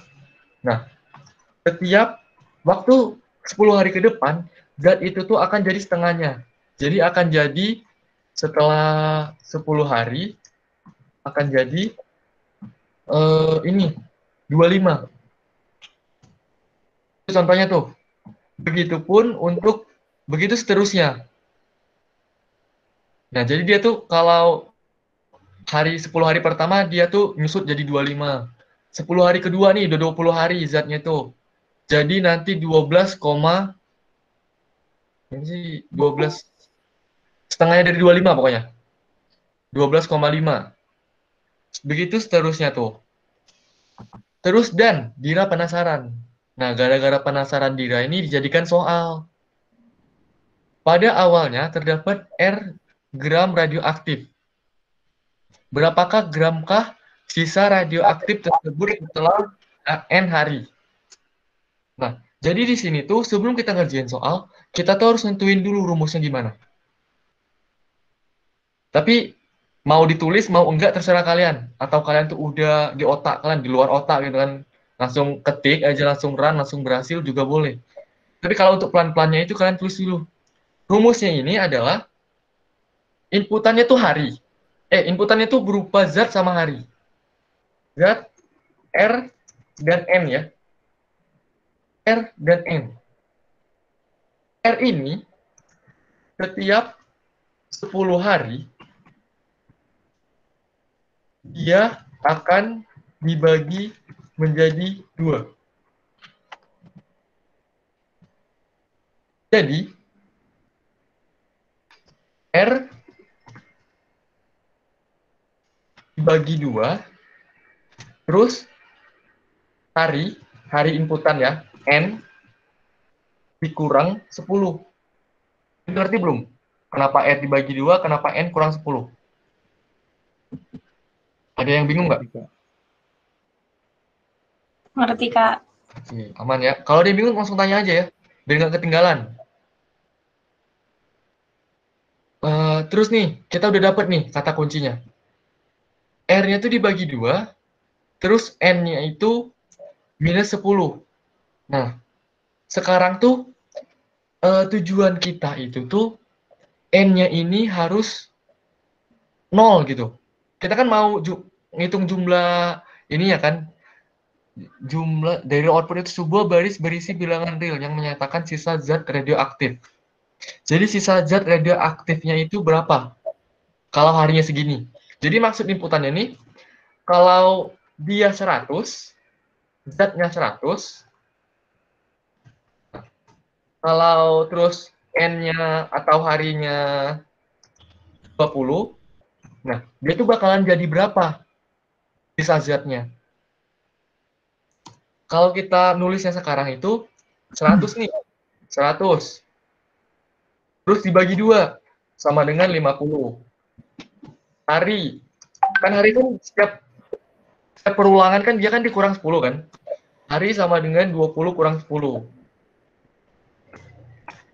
Nah, setiap waktu 10 hari ke depan, zat itu tuh akan jadi setengahnya. Jadi akan jadi setelah 10 hari akan jadi ini 25. Itu contohnya tuh. Begitupun untuk begitu seterusnya. Nah, jadi dia tuh kalau 10 hari pertama dia tuh nyusut jadi 25. 10 hari kedua nih udah 20 hari zatnya tuh. Jadi nanti 12, ini sih 12 setengahnya dari 25 pokoknya. 12,5. Begitu seterusnya tuh. Terus dan Dira penasaran. Nah, gara-gara penasaran Dira ini dijadikan soal. Pada awalnya terdapat R gram radioaktif. Berapakah gramkah sisa radioaktif tersebut setelah N hari? Nah, jadi di sini tuh sebelum kita ngerjain soal, kita tuh harus nentuin dulu rumusnya gimana. Tapi mau ditulis mau enggak terserah kalian. Atau kalian tuh udah di otak kalian, di luar otak gitu kan. Langsung ketik aja, langsung run, langsung berhasil juga boleh. Tapi kalau untuk pelan-pelannya itu kalian tulis dulu. Rumusnya ini adalah inputannya tuh hari. Inputannya tuh berupa zat sama hari. Zat, R, dan N ya. R dan N. R ini setiap 10 hari dia akan dibagi menjadi 2. Jadi, R dibagi 2, terus hari inputan ya, N dikurang 10. Ngerti belum? Kenapa R dibagi 2, kenapa N kurang 10? Ada yang bingung nggak? Ngerti, Kak. Oke, aman ya. Kalau ada yang bingung langsung tanya aja ya, biar nggak ketinggalan. Terus nih, kita udah dapet nih kata kuncinya. R-nya itu dibagi 2, terus N-nya itu minus 10. Nah, sekarang tuh tujuan kita itu tuh N-nya ini harus 0 gitu. Kita kan mau ngitung jumlah ini ya kan, jumlah dari output itu sebuah baris berisi bilangan real yang menyatakan sisa zat radioaktif. Jadi sisa zat radioaktifnya itu berapa? Kalau harinya segini. Jadi maksud inputannya nih, kalau dia 100, zatnya 100, kalau terus N-nya atau harinya 20, nah, dia tuh bakalan jadi berapa sisa zatnya? Kalau kita nulisnya sekarang itu 100 nih, 100. Terus dibagi 2, sama dengan 50. Hari. Kan hari kan setiap perulangan kan dia kan dikurang 10 kan? Hari sama dengan 20 kurang 10.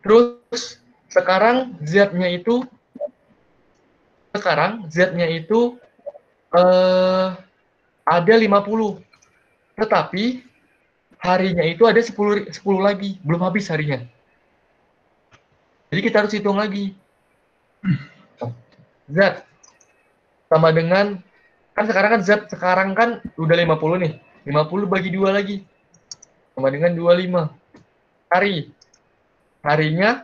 Terus sekarang Z-nya itu ada 50. Tetapi harinya itu ada 10 lagi, belum habis harinya. Jadi kita harus hitung lagi. Z sama dengan, kan sekarang kan udah 50 nih. 50 bagi 2 lagi. Sama dengan 25. Harinya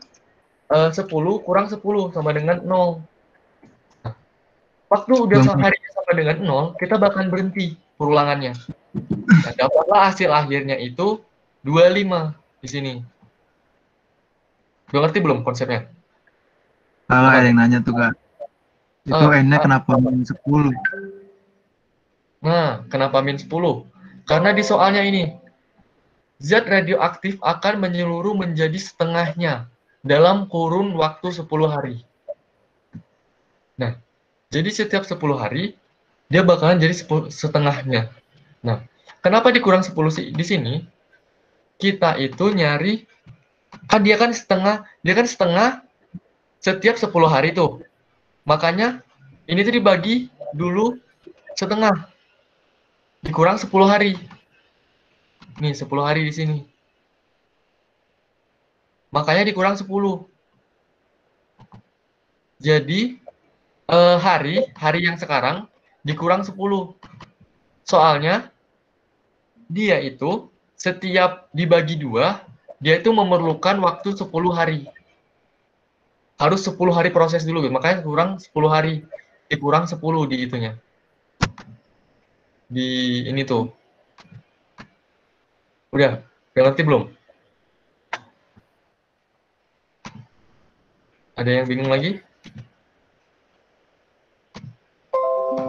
10 kurang 10 sama dengan 0. Nah, waktu udah harinya sama dengan 0, kita bakal berhenti perulangannya. Nah, dapatlah hasil akhirnya itu 25 di sini. Udah ngerti belum konsepnya? Ada yang nanya tuh Kak. Itu N-nya kenapa -10? Nah, kenapa -10? Karena di soalnya ini, zat radioaktif akan menyeluruh menjadi setengahnya dalam kurun waktu 10 hari. Nah, jadi setiap 10 hari, dia bakalan jadi setengahnya. Nah, kenapa dikurang 10 sih? Di sini, kita itu nyari, kan dia kan setengah setiap 10 hari tuh. Makanya, ini tuh dibagi dulu setengah. Dikurang 10 hari. Nih, 10 hari di sini. Makanya dikurang 10. Jadi, hari yang sekarang dikurang 10. Soalnya, dia itu setiap dibagi 2, dia itu memerlukan waktu 10 hari. Harus 10 hari proses dulu, makanya kurang 10 hari. Dikurang 10 di itunya. Di ini tuh. Udah ngerti belum? Ada yang bingung lagi?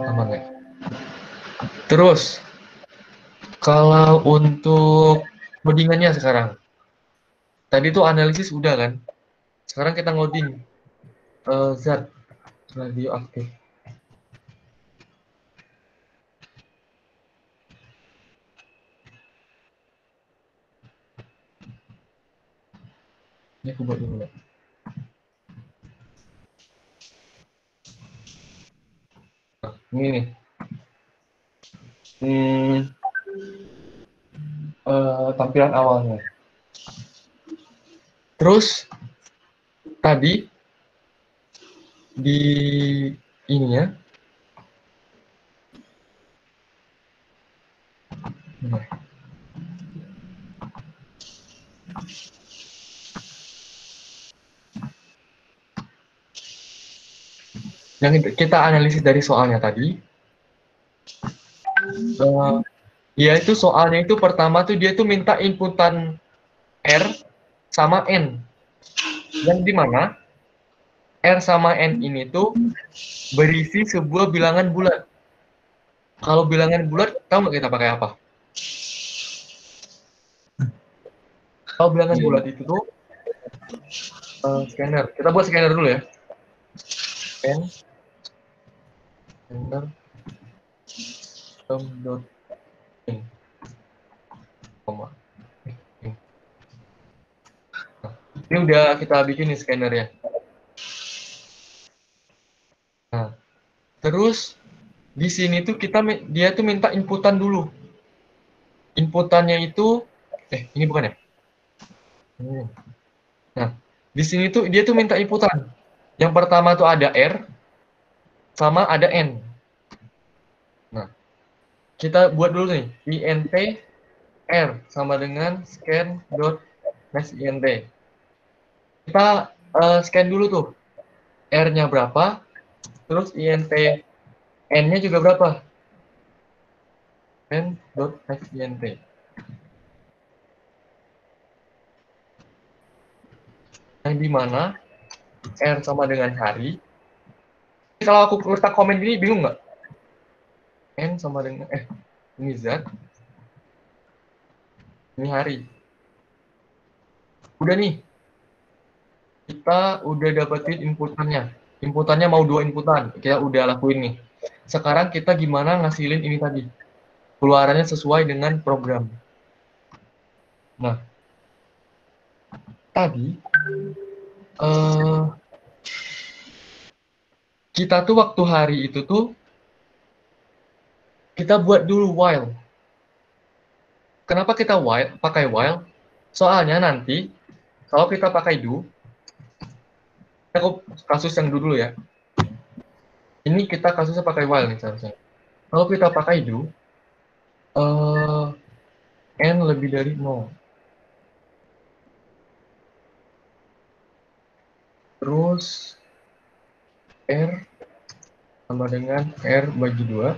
Aman ya? Terus, kalau untuk codingannya sekarang. Tadi tuh analisis udah kan? Sekarang kita ngoding zat radioaktif. Ini aku buat dulu. Nah, ini nih. Tampilan awalnya. Terus tadi di ininya yang kita analisis dari soalnya tadi, yaitu soalnya itu pertama tuh dia tuh minta inputan R sama N, yang dimana R sama N ini tuh berisi sebuah bilangan bulat. Kalau bilangan bulat, tahu nggak kita pakai apa? Kalau bilangan bulat itu tuh scanner. Kita buat scanner dulu ya. Scanner. Ini udah kita bikin nih scannernya. Nah, terus di sini tuh dia tuh minta inputan dulu. Inputannya itu ini bukan ya? Nah, di sini tuh dia tuh minta inputan. Yang pertama tuh ada R sama ada N. Nah, kita buat dulu nih, int R sama dengan scan.int. Kita scan dulu tuh, R-nya berapa, terus int N-nya juga berapa. N.int. Yang dimana R sama dengan hari. Kalau aku letak komen gini, bingung nggak? N sama dengan, ini zat, ini hari. Udah nih, kita udah dapetin inputannya. Inputannya mau 2 inputan, kita udah lakuin nih. Sekarang kita gimana ngasilin ini tadi? Keluarannya sesuai dengan program. Nah, tadi, kita tuh waktu hari itu tuh kita buat dulu while. Kenapa kita pakai while? Soalnya nanti kalau kita pakai do, aku kasus yang dulu ya. Ini kita kasusnya pakai while nih seharusnya. Kalau kita pakai do, n lebih dari 0. Terus R sama dengan R bagi 2.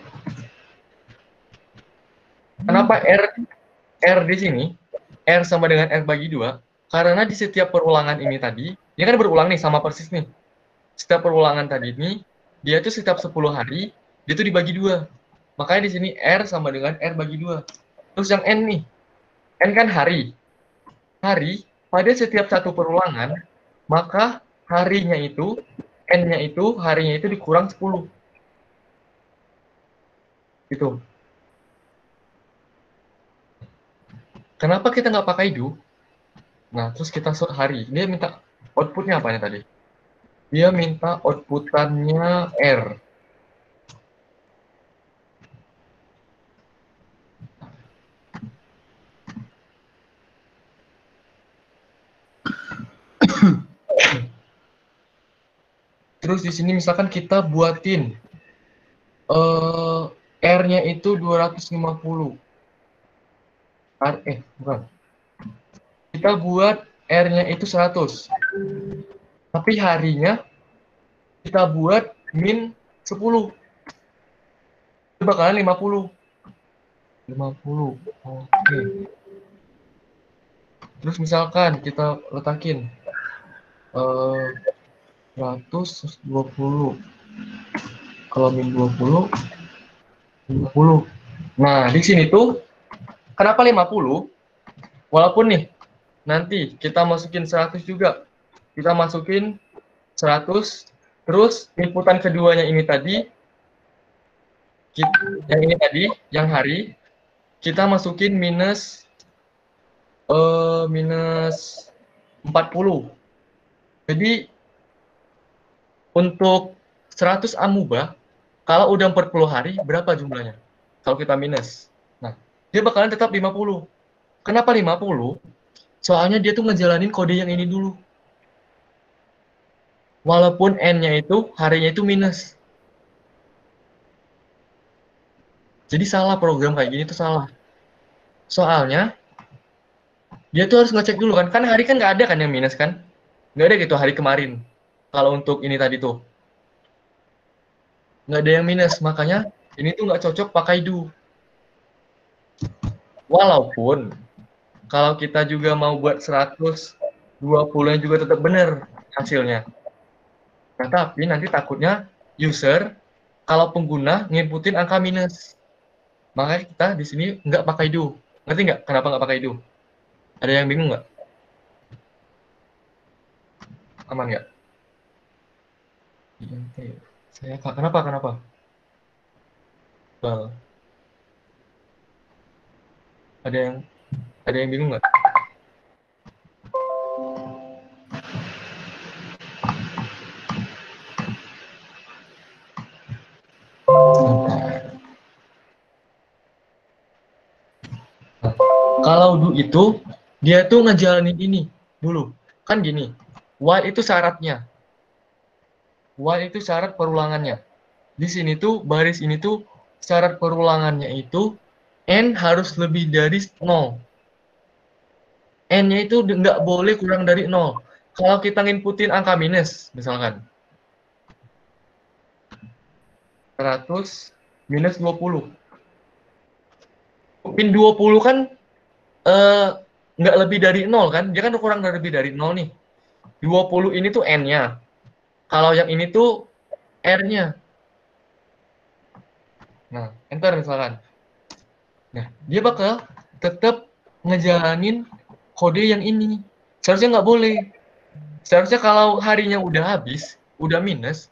Kenapa R di sini? R sama dengan R bagi 2. Karena di setiap perulangan ini tadi, ini kan berulang nih, sama persis nih. Setiap perulangan tadi ini, dia tuh setiap 10 hari, dia tuh dibagi 2. Makanya di sini R sama dengan R bagi 2. Terus yang N nih, N kan hari. Hari, pada setiap satu perulangan, maka harinya itu, N-nya itu, harinya itu dikurang 10. Gitu. Kenapa kita nggak pakai do? Nah, terus kita sort hari. Dia minta outputnya apa nih tadi? Dia minta outputannya R. Terus di sini misalkan kita buatin R-nya itu 250. Bukan. Kita buat R-nya itu 100. Tapi harinya kita buat min 10. Itu bakalan 50. 50. Oke. Terus misalkan kita letakin 120. Kalau min 20, 50. Nah, di sini tuh kenapa 50? Walaupun nih nanti kita masukin 100 juga. Kita masukin 100, terus inputan keduanya ini tadi, yang ini tadi, yang hari, kita masukin minus 40. Jadi untuk 100 amuba, kalau udah 40 hari, berapa jumlahnya? Kalau kita minus. Nah, dia bakalan tetap 50. Kenapa 50? Soalnya dia tuh ngejalanin kode yang ini dulu. Walaupun N-nya itu, harinya itu minus. Jadi salah program kayak gini tuh salah. Soalnya, dia tuh harus ngecek dulu kan. Kan hari kan nggak ada kan yang minus kan? Nggak ada gitu hari kemarin. Kalau untuk ini tadi tuh. Nggak ada yang minus. Makanya ini tuh nggak cocok pakai do. Walaupun, kalau kita juga mau buat 120-nya juga tetap benar hasilnya. Nah, tapi nanti takutnya user, kalau pengguna nginputin angka minus. Makanya kita di sini nggak pakai do. Ngerti nggak kenapa nggak pakai do? Ada yang bingung nggak? Aman nggak? Saya kenapa? Well, ada yang bingung nggak? Nah, kalau do itu dia tuh ngejalanin ini dulu. Kan gini, while itu syaratnya. While itu syarat perulangannya. Di sini tuh baris ini tuh syarat perulangannya itu N harus lebih dari 0. N-nya itu nggak boleh kurang dari 0. Kalau kita nginputin angka minus, misalkan 100 minus 20. Min 20 kan nggak lebih dari 0 kan? Dia kan kurang lebih dari 0 nih. 20 ini tuh N-nya. Kalau yang ini tuh R-nya. Nah, enter misalkan. Nah, dia bakal tetap ngejalanin kode yang ini. Seharusnya nggak boleh. Seharusnya kalau harinya udah habis, udah minus,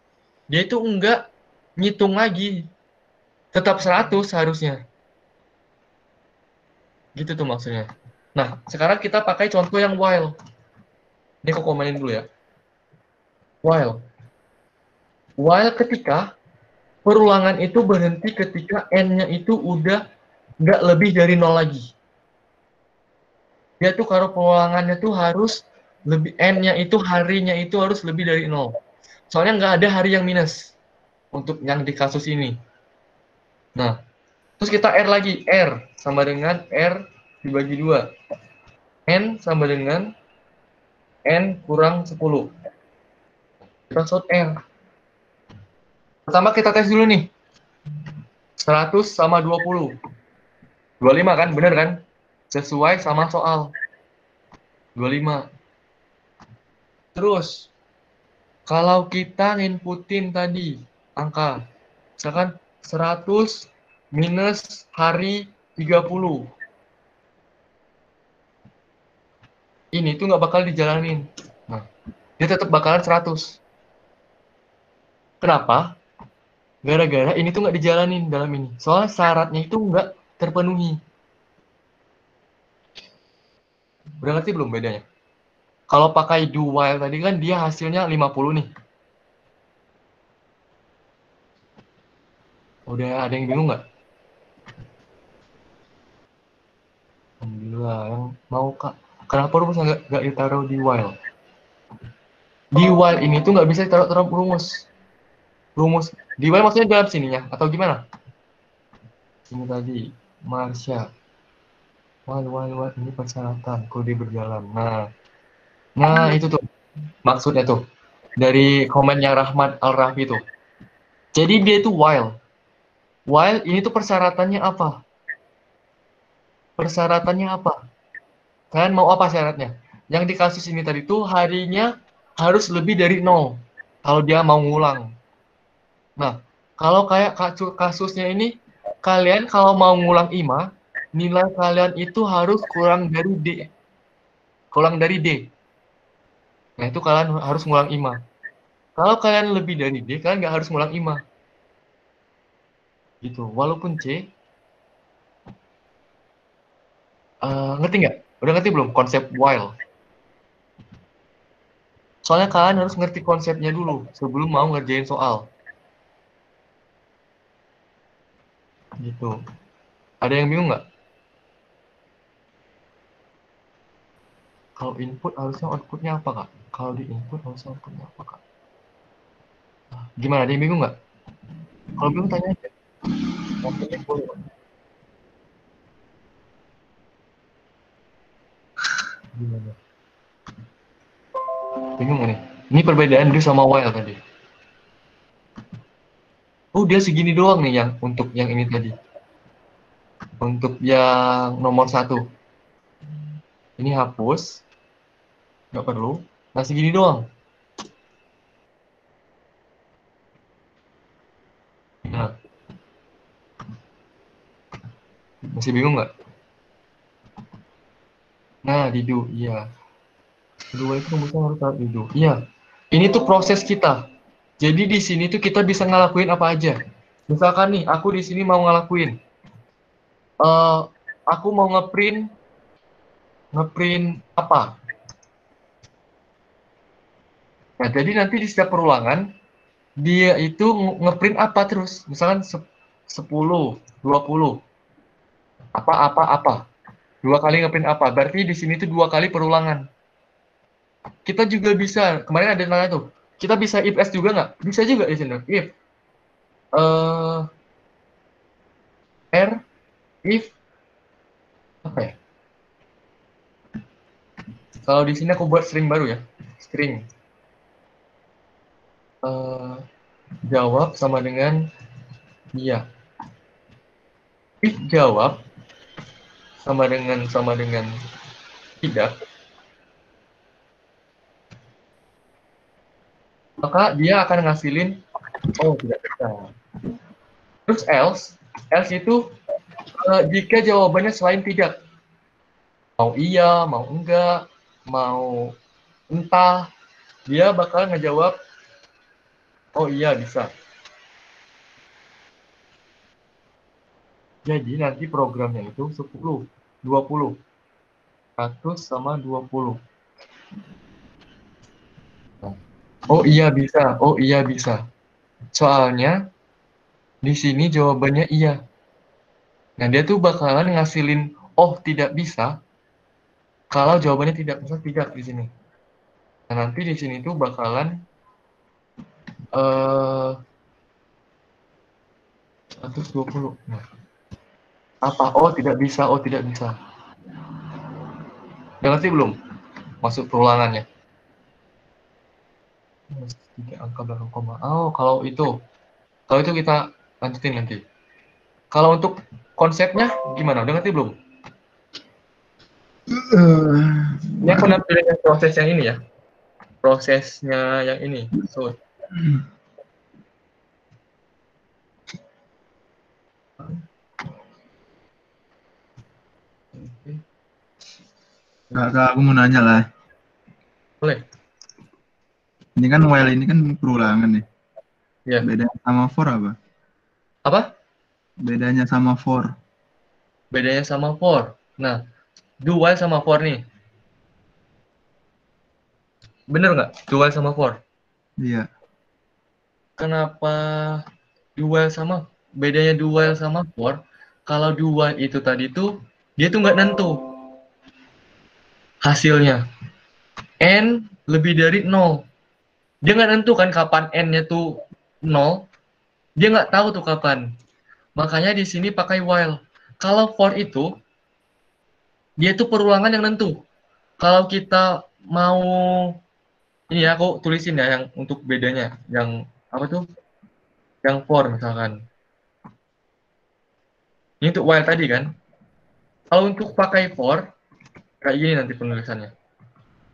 dia itu nggak ngitung lagi. Tetap 100 harusnya. Gitu tuh maksudnya. Nah, sekarang kita pakai contoh yang while. Ini aku komenin dulu ya. While ketika perulangan itu berhenti ketika n-nya itu udah nggak lebih dari 0 lagi. Dia tuh kalau perulangannya tuh harus lebih, n-nya itu harinya itu harus lebih dari 0. Soalnya nggak ada hari yang minus untuk yang di kasus ini. Nah, terus kita R lagi. R sama dengan R dibagi 2. N sama dengan N kurang 10. Kita solve R. Pertama kita tes dulu nih. 100 sama 20. 25 kan? Bener kan? Sesuai sama soal. 25. Terus, kalau kita inputin tadi angka, misalkan 100 minus hari 30. Ini tuh nggak bakal dijalanin. Nah, dia tetap bakalan 100. Kenapa? Gara-gara ini tuh nggak dijalanin dalam ini. Soalnya syaratnya itu nggak terpenuhi. Udah ngerti belum bedanya? Kalau pakai do while tadi kan dia hasilnya 50 nih. Udah ada yang bingung nggak? Alhamdulillah, yang mau Kak. Kenapa rumus nggak ditaruh di while? Di while ini tuh nggak bisa ditaruh dalam rumus. Rumus di while maksudnya dalam sininya atau gimana? Ini tadi Marsha. While ini persyaratan kode berjalan. Nah itu tuh maksudnya tuh dari komennya Rahmat Al-Rafi tuh. Jadi dia itu while. While ini tuh persyaratannya apa? Persyaratannya apa? Kalian mau apa syaratnya? Yang di kasus ini tadi tuh harinya harus lebih dari 0 kalau dia mau ngulang. Nah, kalau kayak kasusnya ini, kalian kalau mau ngulang IMA, nilai kalian itu harus kurang dari D. Kurang dari D. Nah, itu kalian harus ngulang IMA. Kalau kalian lebih dari D, kalian nggak harus ngulang IMA. Gitu. Walaupun C, ngerti nggak? Udah ngerti belum konsep while? Soalnya kalian harus ngerti konsepnya dulu sebelum mau ngerjain soal. Gitu. Ada yang bingung nggak? Kalau input harusnya outputnya apa, Kak? Kalau di input harusnya outputnya apa, Kak? Nah, gimana? Ada yang bingung nggak? Kalau bingung tanya aja. Gimana? Bingung nih? Ini perbedaan dia sama while tadi. Oh, dia segini doang nih yang untuk yang ini tadi. Untuk yang nomor 1. Ini hapus. Nggak perlu. Nah, segini doang. Nah. Masih bingung nggak? Nah, di do, iya. Kedua itu rumusnya harus taruh di do. Iya. Ini tuh proses kita. Jadi di sini tuh kita bisa ngelakuin apa aja. Misalkan nih, aku di sini mau ngelakuin. Aku mau ngeprint apa? Nah, jadi nanti di setiap perulangan dia itu ngeprint apa terus. Misalkan 10, 20. Apa. 2 kali ngeprint apa? Berarti di sini tuh 2 kali perulangan. Kita juga bisa, kemarin ada nanya tuh, kita bisa if else juga nggak? Bisa juga di sini. If if apa ya? Kalau di sini aku buat string baru ya, string jawab sama dengan iya. If jawab sama dengan tidak, maka dia akan ngasilin tidak bisa. Terus else itu jika jawabannya selain tidak, mau iya, mau enggak, mau entah, dia bakal ngejawab iya bisa. Jadi nanti programnya itu 10, 20, 100 sama 20. Oh iya bisa. Soalnya Di sini jawabannya iya. Nah, dia tuh bakalan ngasilin oh tidak bisa kalau jawabannya tidak. Misal tidak di sini. Nah, nanti di sini tuh bakalan 120. Nah, apa? Oh tidak bisa, oh tidak bisa. Udah ngerti belum? Masuk perulangannya. 3 angka belakang koma. Oh, kalau itu kita lanjutin nanti. Kalau untuk konsepnya gimana? Udah ngerti belum? Ini aku nampilin proses yang ini ya. Prosesnya yang ini. So, Kak, aku mau nanya lah. boleh. Ini kan while ini kan perulangan nih. Iya. Bedanya sama for apa? Apa? Bedanya sama for. Bedanya sama for. Nah, do while sama for nih. Bener nggak? Do while sama for. Iya. Kenapa do while sama? Bedanya do while sama for, kalau do while itu tadi tuh, dia tuh nggak nentu hasilnya. N lebih dari 0. Dia nggak nentu kan kapan N-nya tuh 0. Dia nggak tahu tuh kapan. Makanya di sini pakai while. Kalau for itu, dia tuh perulangan yang nentu. Kalau kita mau, ini ya aku tulisin ya yang untuk bedanya. Yang apa tuh? Yang for misalkan. Ini untuk while tadi kan. Kalau untuk pakai for, kayak gini nanti penulisannya.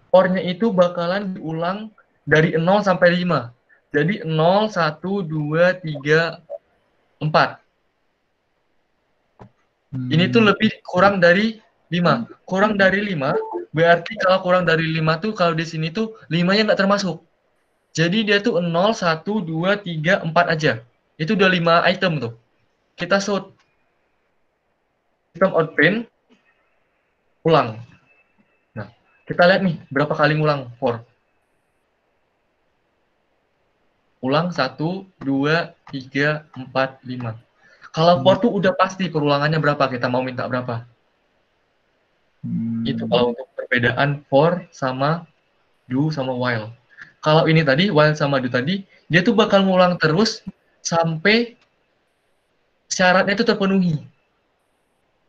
For-nya itu bakalan diulang dari 0 sampai 5. Jadi 0, 1, 2, 3, 4. Ini tuh lebih kurang dari 5. Kurang dari 5, berarti kalau kurang dari 5 tuh, kalau di sini tuh 5-nya nggak termasuk. Jadi dia tuh 0, 1, 2, 3, 4 aja. Itu udah 5 item tuh. Kita shoot. Sistem outprint, ulang. Nah, kita lihat nih, berapa kali ngulang for. Ulang 1, 2, 3, 4, 5. Kalau for tuh udah pasti perulangannya berapa, kita mau minta berapa. Itu kalau untuk perbedaan for sama do sama while. Kalau ini tadi, while sama do tadi, dia tuh bakal ngulang terus sampai syaratnya itu terpenuhi.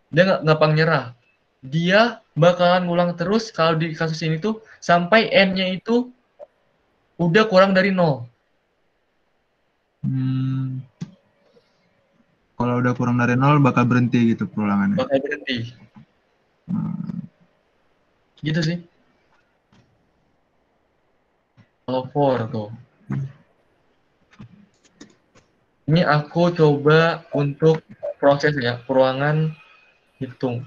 Dia nggak gampang nyerah. Dia bakalan ngulang terus kalau di kasus ini tuh sampai N-nya itu udah kurang dari 0. Kalau udah kurang dari 0 bakal berhenti gitu perulangannya. Bakal berhenti. Gitu sih. Kalau for tuh. Ini aku coba untuk proses ya, perulangan hitung.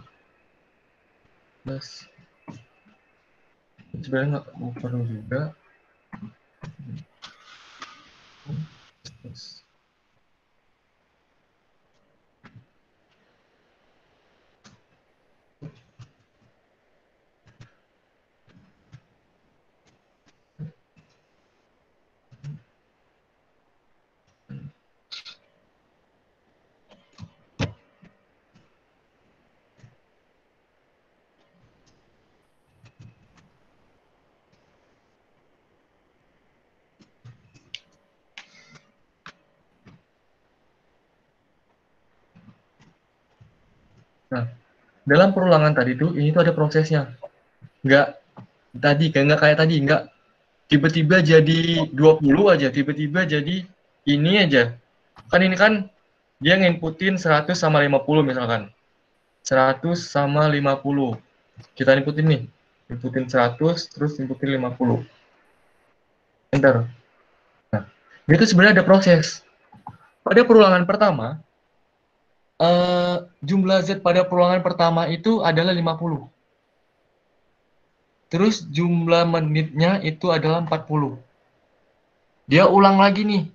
Plus. Sebenarnya nggak perlu juga. Plus. Nah, dalam perulangan tadi tuh, ini tuh ada prosesnya. Nggak kayak tadi, nggak tiba-tiba jadi 20 aja, tiba-tiba jadi ini aja. Kan ini kan dia nginputin 100 sama 50 misalkan. 100 sama 50. Kita inputin nih. Inputin 100, terus inputin 50. Enter. Nah, itu sebenarnya ada proses. Pada perulangan pertama, jumlah Z pada perulangan pertama itu adalah 50. Terus jumlah menitnya itu adalah 40. Dia ulang lagi nih.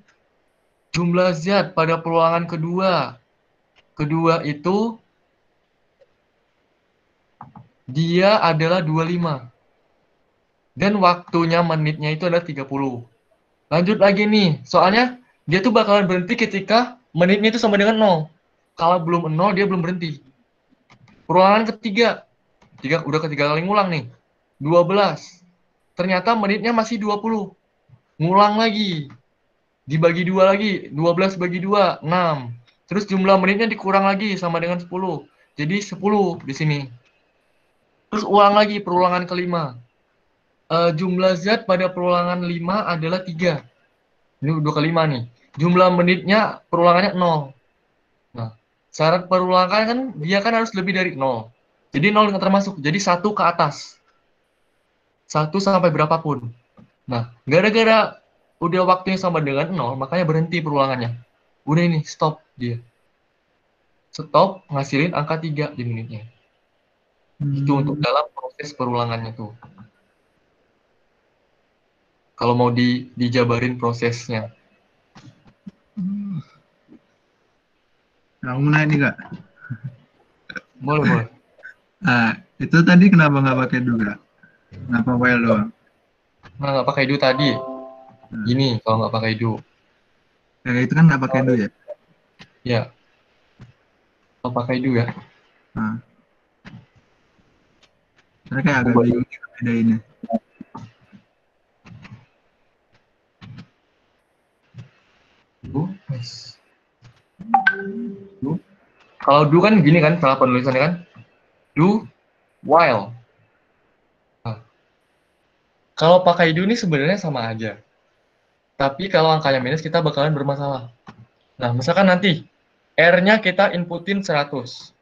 Jumlah Z pada perulangan kedua. Kedua itu dia adalah 25. Dan waktunya menitnya itu adalah 30. Lanjut lagi nih. Soalnya dia tuh bakalan berhenti ketika menitnya itu sama dengan 0. Kalau belum 0 dia belum berhenti. Perulangan ketiga. Udah ketiga kali ngulang nih. 12. Ternyata menitnya masih 20. Ngulang lagi. Dibagi 2 lagi. 12 bagi 2, 6. Terus jumlah menitnya dikurang lagi sama dengan 10. Jadi 10 di sini. Terus ulang lagi perulangan kelima. Jumlah zat pada perulangan 5 adalah 3. Ini udah kelima nih. Jumlah menitnya perulangannya 0. Nah, syarat perulangan kan dia kan harus lebih dari 0. Jadi 0 nggak termasuk. Jadi 1 ke atas. 1 sampai berapapun. Nah, gara-gara udah waktunya sama dengan 0, makanya berhenti perulangannya. Udah ini, stop dia. Stop, ngasilin angka 3 di menitnya. Itu untuk dalam proses perulangannya tuh. Kalau mau dijabarin prosesnya. Kamu naik nih kak. Boleh. Nah, itu tadi kenapa nggak pakai do kak? Kenapa while doang? Nah, nggak pakai do tadi. Gini, kalau nggak pakai do. Itu kan nggak pakai do ya? Ya. Kalau pakai do ya. Nah. Karena kayak agak bingung bedainnya. Kalau do kan gini kan, salah penulisannya kan. Do while. Nah, kalau pakai do ini sebenarnya sama aja. Tapi kalau angkanya minus kita bakalan bermasalah. Nah, misalkan nanti R-nya kita inputin 100.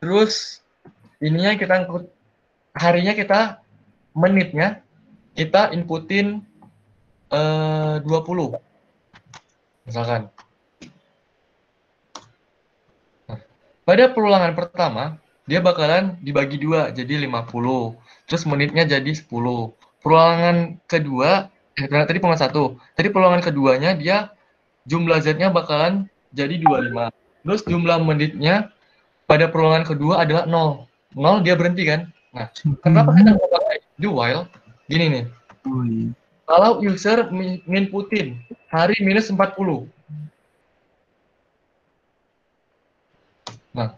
Terus ininya kita harinya kita menitnya kita inputin 20. Misalkan. Nah, pada perulangan pertama, dia bakalan dibagi 2, jadi 50. Terus menitnya jadi 10. Perulangan kedua, tadi perulangan 1. Tadi perulangan keduanya dia jumlah Z-nya bakalan jadi 25. Terus jumlah menitnya pada perulangan kedua adalah 0. 0 dia berhenti kan? Nah, kenapa kita nggak pakai do while? Gini nih. Kalau user nginputin hari minus 40. Nah,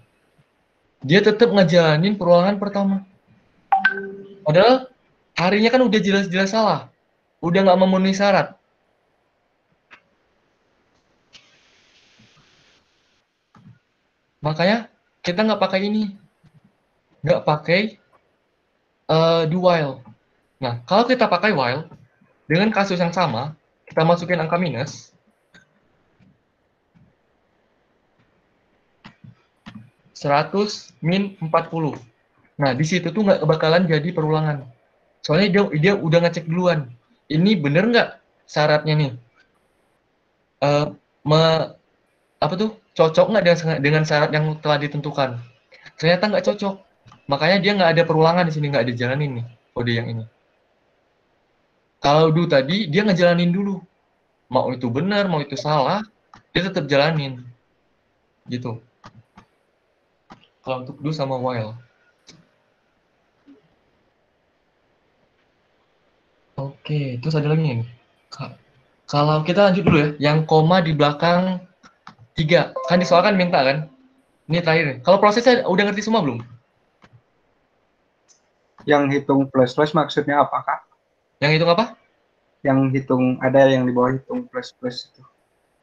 dia tetap ngejalanin perulangan pertama. Padahal harinya kan udah jelas-jelas salah. Udah nggak memenuhi syarat. Makanya kita nggak pakai ini. Nggak pakai do while. Nah, kalau kita pakai while, dengan kasus yang sama, kita masukin angka minus. 100 min 40. Nah, di situ tuh nggak bakalan jadi perulangan. Soalnya dia udah ngecek duluan. Ini bener nggak syaratnya nih? Cocok nggak dengan syarat yang telah ditentukan? Ternyata nggak cocok. Makanya dia nggak ada perulangan di sini, nggak dijalanin nih kode yang ini. Kalau do tadi, dia ngejalanin dulu. Mau itu benar, mau itu salah, dia tetap jalanin. Gitu. Kalau untuk do sama while. Oke, terus ada lagi nih. Kalau kita lanjut dulu ya, yang koma di belakang 3. Kan di soal kan minta kan? Ini terakhir nih. Kalau prosesnya udah ngerti semua belum? Yang hitung plus-plus maksudnya apa, Kak? Yang hitung apa? Yang hitung, ada yang di bawah hitung plus-plus itu.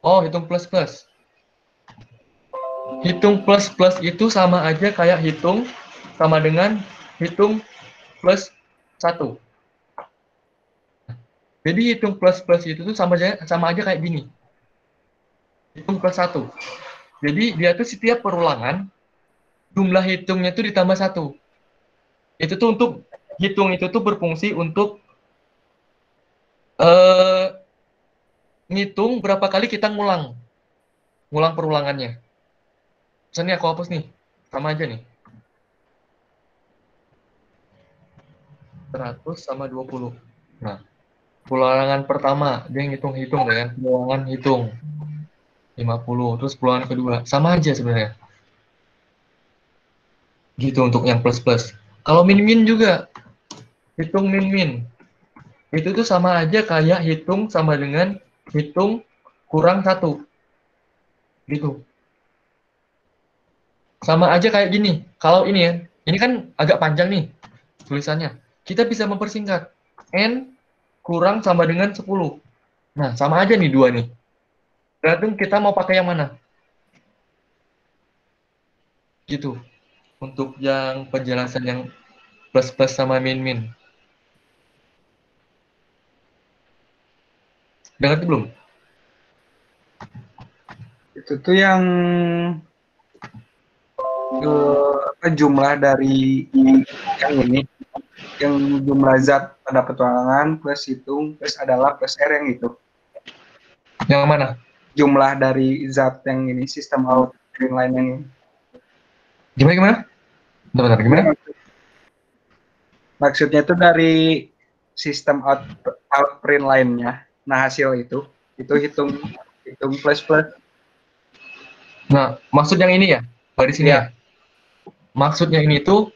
Oh, hitung plus-plus. Hitung plus-plus itu sama aja kayak hitung sama dengan hitung plus 1. Jadi hitung plus-plus itu tuh sama aja kayak gini. Hitung plus 1. Jadi dia tuh setiap perulangan, jumlah hitungnya tuh ditambah 1. Itu tuh untuk hitung itu tuh berfungsi untuk ngitung berapa kali kita ngulang perulangannya. Misalnya aku hapus nih, sama aja nih. 100 sama 20. Nah, perulangan pertama, dia ngitung-hitung kan, perulangan hitung. 50, terus perulangan kedua. Sama aja sebenarnya. Gitu untuk yang plus-plus. Kalau min-min juga, hitung min-min. Itu tuh sama aja kayak hitung sama dengan hitung kurang 1. Gitu. Sama aja kayak gini. Kalau ini ya, ini kan agak panjang nih tulisannya. Kita bisa mempersingkat. N kurang sama dengan 10. Nah, sama aja nih dua nih. Berarti kita mau pakai yang mana? Gitu. Untuk yang penjelasan yang plus-plus sama min-min. Udah ngerti belum? Itu tuh yang jumlah dari yang ini, yang jumlah zat pada petualangan plus hitung plus adalah plus R yang itu. Yang mana? Jumlah dari zat yang ini, sistem out print line yang ini. Gimana? Bentar, gimana? Maksudnya itu dari sistem out print line-nya. Nah, hasil itu hitung plus. Nah, maksud yang ini ya? Dari sini ya? Maksudnya ini tuh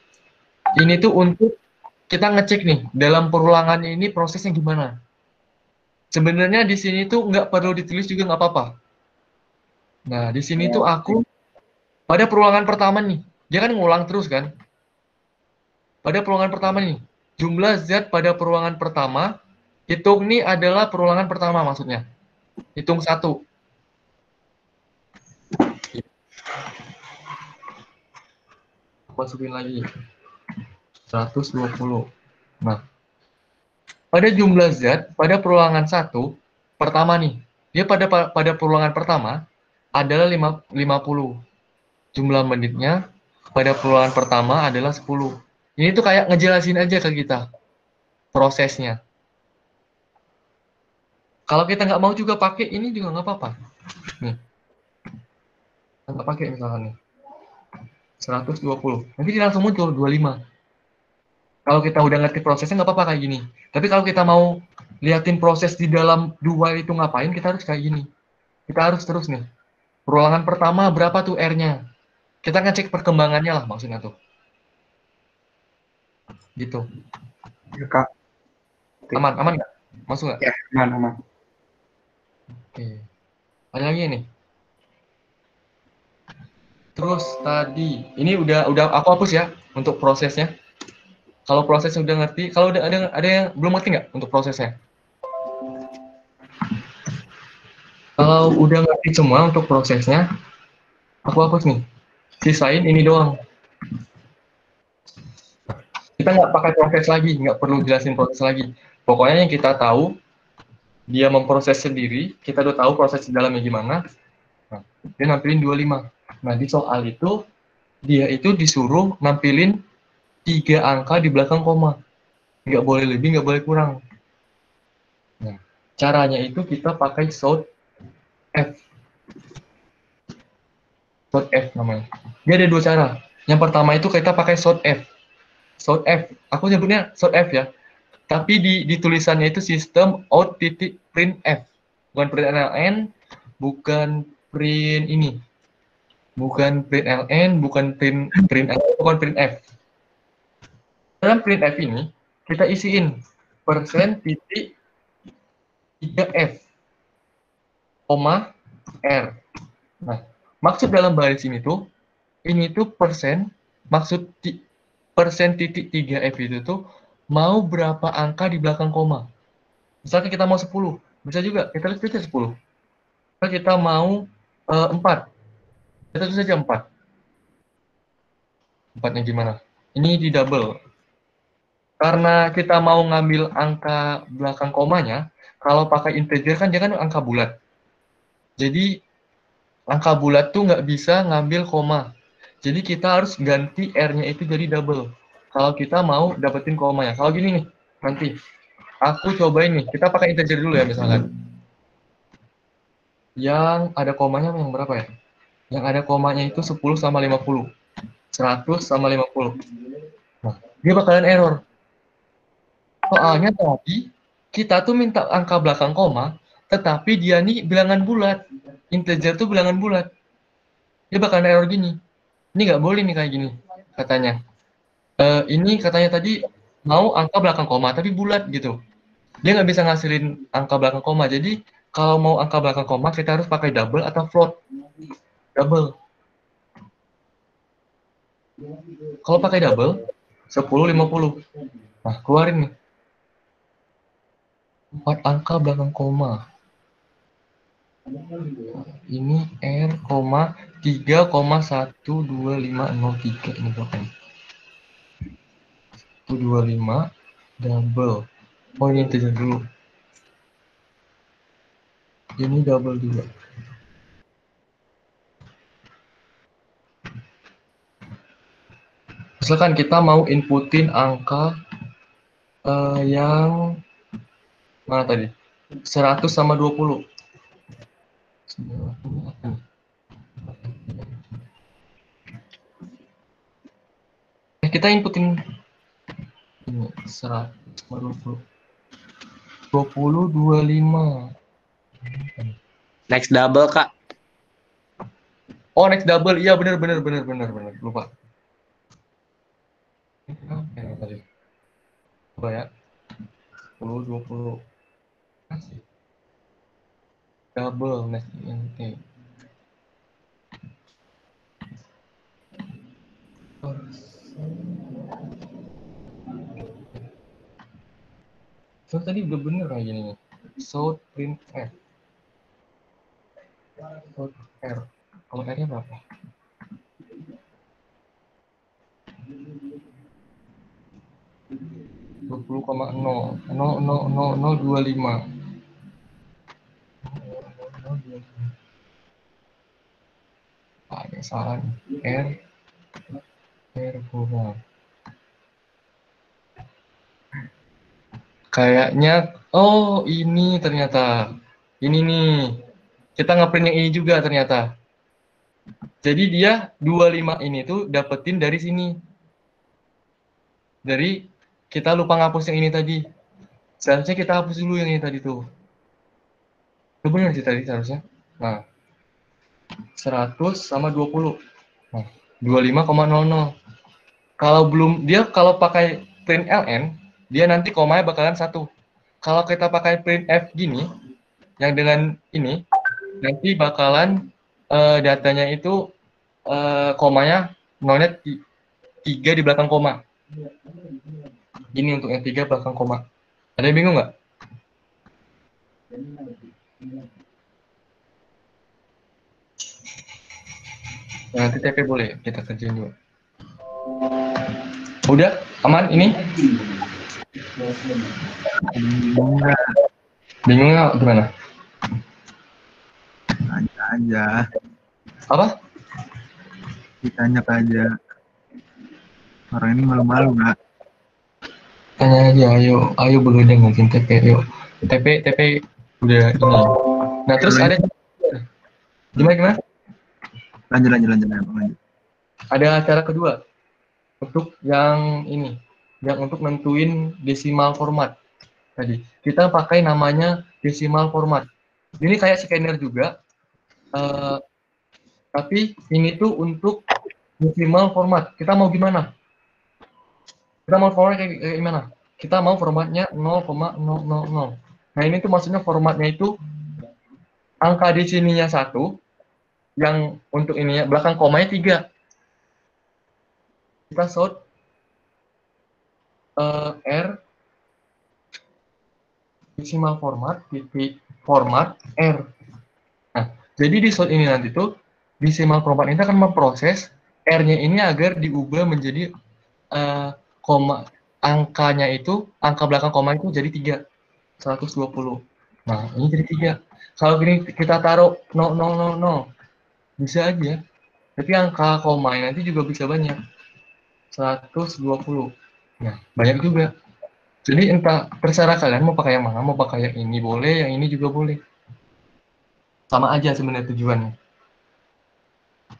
untuk kita ngecek nih, dalam perulangan ini prosesnya gimana. Sebenarnya di sini tuh nggak perlu ditulis juga nggak apa-apa. Nah, di sini tuh aku, pada perulangan pertama nih, dia kan ngulang terus kan? Pada perulangan pertama nih, jumlah zat pada perulangan pertama, hitung nih adalah perulangan pertama maksudnya. Hitung 1. Masukin lagi 120. Nah, pada jumlah zat pada perulangan 1 pertama nih, dia pada perulangan pertama adalah 50. Jumlah menitnya pada perulangan pertama adalah 10. Ini tuh kayak ngejelasin aja ke kita prosesnya. Kalau kita nggak mau juga pakai ini juga nggak apa-apa. Nih, nggak pakai misalkan nih 120, nanti dia langsung muncul 25. Kalau kita udah ngerti prosesnya nggak apa-apa kayak gini. Tapi kalau kita mau liatin proses di dalam dua itu ngapain, kita harus kayak gini. Kita harus terus nih. Perulangan pertama berapa tuh R-nya? Kita ngecek perkembangannya lah maksudnya tuh. Gitu. Ya, Kak. Aman nggak? Masuk nggak? Ya, aman. Oke. Ada lagi nih. Terus tadi, ini udah aku hapus ya untuk prosesnya. Kalau prosesnya udah ngerti, kalau ada yang belum ngerti nggak untuk prosesnya? Kalau udah ngerti semua untuk prosesnya, aku hapus nih. Sisain ini doang. Kita nggak pakai proses lagi, nggak perlu jelasin proses lagi. Pokoknya yang kita tahu, dia memproses sendiri, kita udah tahu proses di dalamnya gimana. Nah, dia nampilin 25. Nah, di soal itu, dia itu disuruh nampilin 3 angka di belakang koma. Nggak boleh lebih, nggak boleh kurang. Nah, caranya itu kita pakai sort F. Sort F namanya. Dia ada 2 cara. Yang pertama itu kita pakai sort F. Sort F, aku nyebutnya sort F ya. Tapi di tulisannya itu sistem out titik print F. Bukan print ln, bukan print ini. Bukan print ln, bukan print F. Dalam print F ini kita isiin persen titik 3F, koma R. Nah, maksud dalam baris ini tuh persen, maksud persen titik 3F itu tuh mau berapa angka di belakang koma. Misalnya kita mau 10, bisa juga kita tulis aja 10. Kalau kita mau 4, kita tulis saja 4. 4-nya gimana? Ini di double. Karena kita mau ngambil angka belakang komanya, kalau pakai integer kan dia kan angka bulat. Jadi angka bulat tuh nggak bisa ngambil koma. Jadi kita harus ganti R-nya itu jadi double. Kalau kita mau dapetin komanya. Kalau gini nih, nanti aku cobain nih. Kita pakai integer dulu ya misalkan. Yang ada komanya yang berapa ya? Yang ada komanya itu 10 sama 50. 100 sama 50. Nah, dia bakalan error. Soalnya tadi kita tuh minta angka belakang koma, tetapi dia nih bilangan bulat. Integer tuh bilangan bulat. Dia bakalan error gini. Ini nggak boleh nih kayak gini, katanya. Ini katanya tadi mau angka belakang koma, tapi bulat gitu. Dia nggak bisa ngasilin angka belakang koma. Jadi kalau mau angka belakang koma, kita harus pakai double atau float. double. Kalau pakai double, 10, 50. Nah, keluarin nih. 4 angka belakang koma. Ini R, 3,12503. Ini berapa nih? 125 double. Oh, ini integer dulu. Ini double juga. Misalkan kita mau inputin angka yang mana tadi? 100 sama 20. Kita inputin ini 100 sama 20. 20, 25. Next double, Kak. Oh, next double. Iya, benar. Lupa. Tadi. Coba ya. 10, 20. Masih. Double next int. So, tadi udah bener kayak gini nih. So, print f. So, r. Kalau r-nya berapa? Dua koma 0,00025. Ada salah nih. R kurang. Kayaknya, oh ini ternyata. Ini nih. Kita ngeprint yang ini juga ternyata. Jadi dia 25 ini tuh dapetin dari sini. Dari kita lupa ngapus yang ini tadi. Seharusnya kita hapus dulu yang ini tadi tuh. Itu benar sih tadi seharusnya. Nah, 100 sama 20. Nah, 25,00. Kalau belum, dia kalau pakai print ln, dia nanti komanya bakalan 1. Kalau kita pakai print f gini, yang dengan ini, nanti bakalan datanya itu komanya nolnya 3 di belakang koma. Ini untuk yang 3 belakang koma. Ada yang bingung nggak? Nanti TP boleh kita kerjain juga. Udah aman ini? Bingung nggak gimana? Tanya aja. Apa? Ditanya aja. Orang ini malu-malu nggak? Tanya aja, ayo begadang mungkin TP, yuk. TP udah ini. Nah terus ada gimana? Lanjut. Ada cara kedua untuk yang ini, yang untuk nentuin decimal format. Tadi kita pakai namanya decimal format. Ini kayak scanner juga, tapi ini tuh untuk decimal format. Kita mau gimana? Kita mau format kayak gimana? Kita mau formatnya 0,000. Nah ini tuh maksudnya formatnya itu angka di sininya 1, yang untuk ininya belakang komanya 3. Kita sort R decimal format titik format R. Nah, jadi di sort ini nanti tuh decimal format ini akan memproses R-nya ini agar diubah menjadi koma, angkanya itu, angka belakang koma itu jadi 3, 120. Nah, ini jadi 3. Kalau gini kita taruh 0,000, bisa aja. Tapi angka koma nanti juga bisa banyak. 120. Nah, banyak juga. Jadi entah terserah kalian mau pakai yang mana, mau pakai yang ini boleh, yang ini juga boleh. Sama aja sebenarnya tujuannya.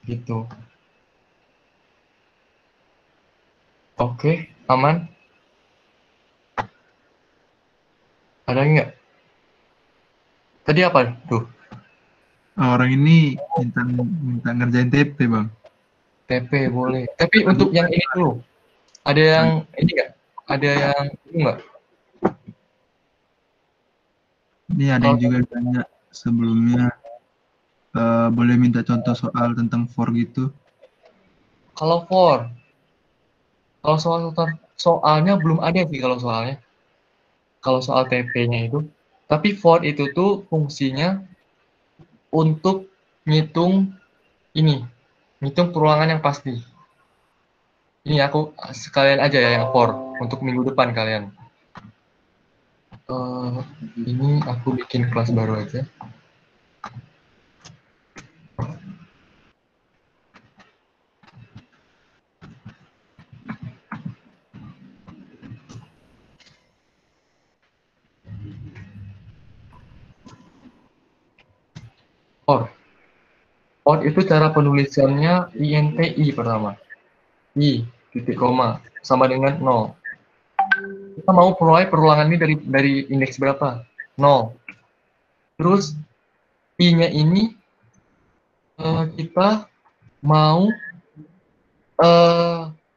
Gitu. Oke, aman. Ada nggak? Tadi apa tuh? Orang ini minta ngerjain TP, Bang. TP boleh. Tapi untuk yang ini dulu. Ada yang ini nggak? Ada yang ini nggak? Ini ada yang juga tanya sebelumnya. boleh minta contoh soal tentang for gitu? Kalau for, kalau soalnya belum ada sih kalau soalnya. Kalau soal TP-nya itu. Tapi for itu tuh fungsinya untuk ngitung ini, ngitung perulangan yang pasti. Ini aku sekalian aja ya yang for untuk minggu depan kalian. Ini aku bikin kelas baru aja. For. For itu cara penulisannya INTI pertama. I, titik koma, sama dengan 0. Kita mau mulai perulangan ini dari indeks berapa? 0. Terus I-nya ini kita mau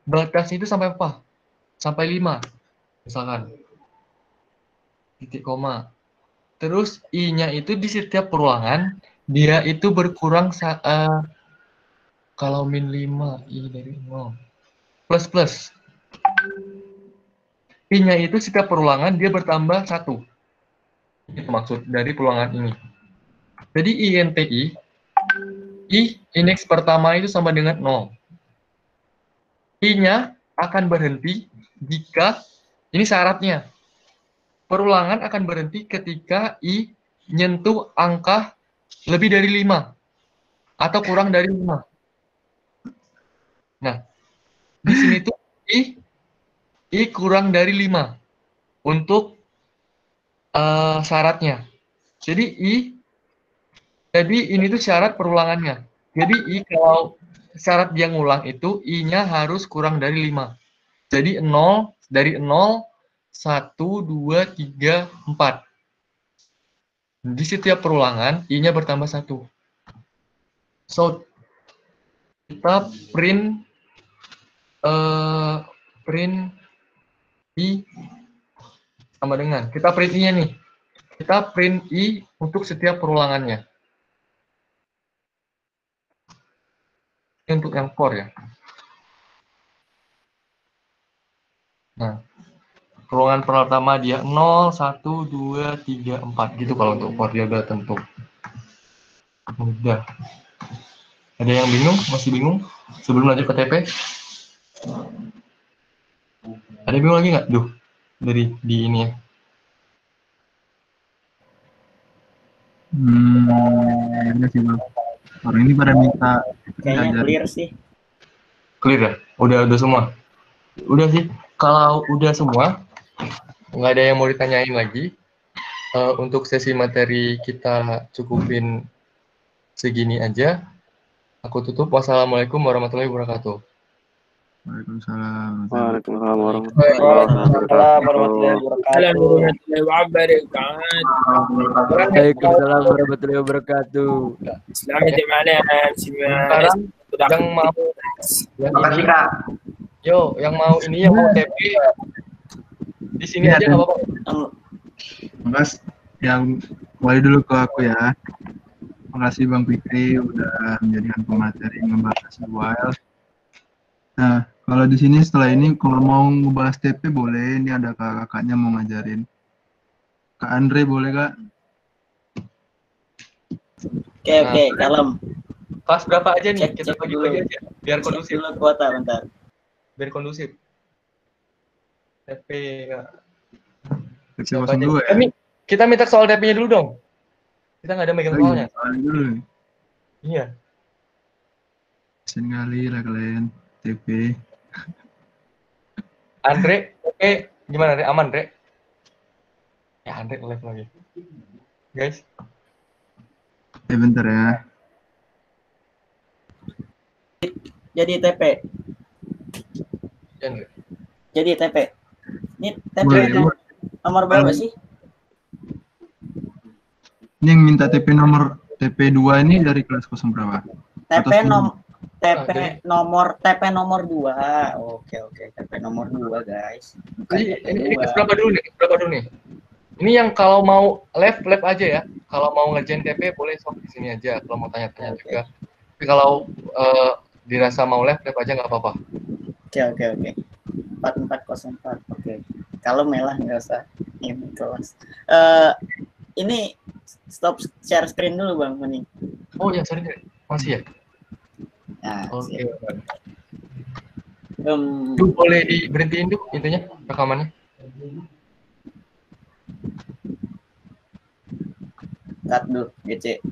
batasnya itu sampai apa? Sampai 5. Misalkan. Titik koma. Terus I-nya itu di setiap perulangan, dia itu berkurang kalau min 5, I dari 0. Plus. I-nya itu setiap perulangan, dia bertambah 1. Itu maksud dari perulangan ini. Jadi INTI, I indeks pertama itu sama dengan 0. I-nya akan berhenti jika, ini syaratnya, perulangan akan berhenti ketika I nyentuh angka lebih dari 5 atau kurang dari 5. Nah, di sini tuh I kurang dari 5 untuk syaratnya. Jadi ini tuh syarat perulangannya. Jadi I kalau syarat dia ngulang itu I-nya harus kurang dari 5. Jadi 0, dari 0, 1, 2, 3, 4. Di setiap perulangan, I-nya bertambah 1. So, kita print I sama dengan, kita print I-nya nih. Kita print I untuk setiap perulangannya. Ini untuk yang for ya. Nah, perulangan pertama dia 0, 1, 2, 3, 4. Gitu kalau untuk for dia udah tentu. Mudah. Ada yang bingung? Masih bingung? Sebelum lanjut ke TP? Ada yang bingung lagi nggak? Duh, dari di ini ya. Enggak sih bang. Orang ini pada minta. Kayaknya clear sih. Clear ya? Udah semua? Udah sih. Kalau udah semua, nggak ada yang mau ditanyain lagi. Untuk sesi materi kita cukupin segini aja. Aku tutup. Wassalamualaikum warahmatullahi wabarakatuh. Waalaikumsalam. Waalaikumsalam warahmatullahi wabarakatuh. Waalaikumsalam warahmatullahi wabarakatuh. Selamat yang mau Makasih Kak. yang mau ini yang mau TP di sini aja nggak apa-apa. Mas, yang mulai dulu ke aku ya. Makasih Bang Fikri udah menjadikan pemateri membahas wild. Nah, kalau di sini setelah ini kalau mau ngebahas TP boleh, ini ada kakaknya mau ngajarin. Kak Andre boleh Kak? Oke, kalem. Kelas berapa aja nih? Kita Cek bagi dulu. aja biar kondusif. Dulu kuota bentar. Biar kondusif. TP Kak. TP 02 ya? Kita minta soal TP-nya dulu dong. Kita nggak ada megang soalnya. Soalnya dulu nih. Iya. Sen kali lah kalian TP. Andre, oke, gimana Andre? Aman, Andre? Ya, Andre live lagi. Guys. Bentar ya. Jadi TP. Ya, Andre. Jadi TP. Ini TP Boleh. nomor berapa sih? Ini yang minta TP nomor TP2 ini dari kelas kosong berapa? TP nomor 2. Oke, TP nomor 2, guys. Ini kelas berapa dulu nih? Berapa dulu nih? Ini yang kalau mau lab aja ya. Kalau mau ngerjain TP boleh sok di sini aja. Kalau mau tanya-tanya juga. Tapi kalau dirasa mau lab aja nggak apa-apa. Oke. 4404. Oke. Kalau Melah nggak usah ini kelas. Ini stop share screen dulu Bang mending. Oh ya, sorry. Masih ya? Nah, Oke. siap. Duh, boleh diberhentiin tuh intinya rekamannya. Cut dulu, GC.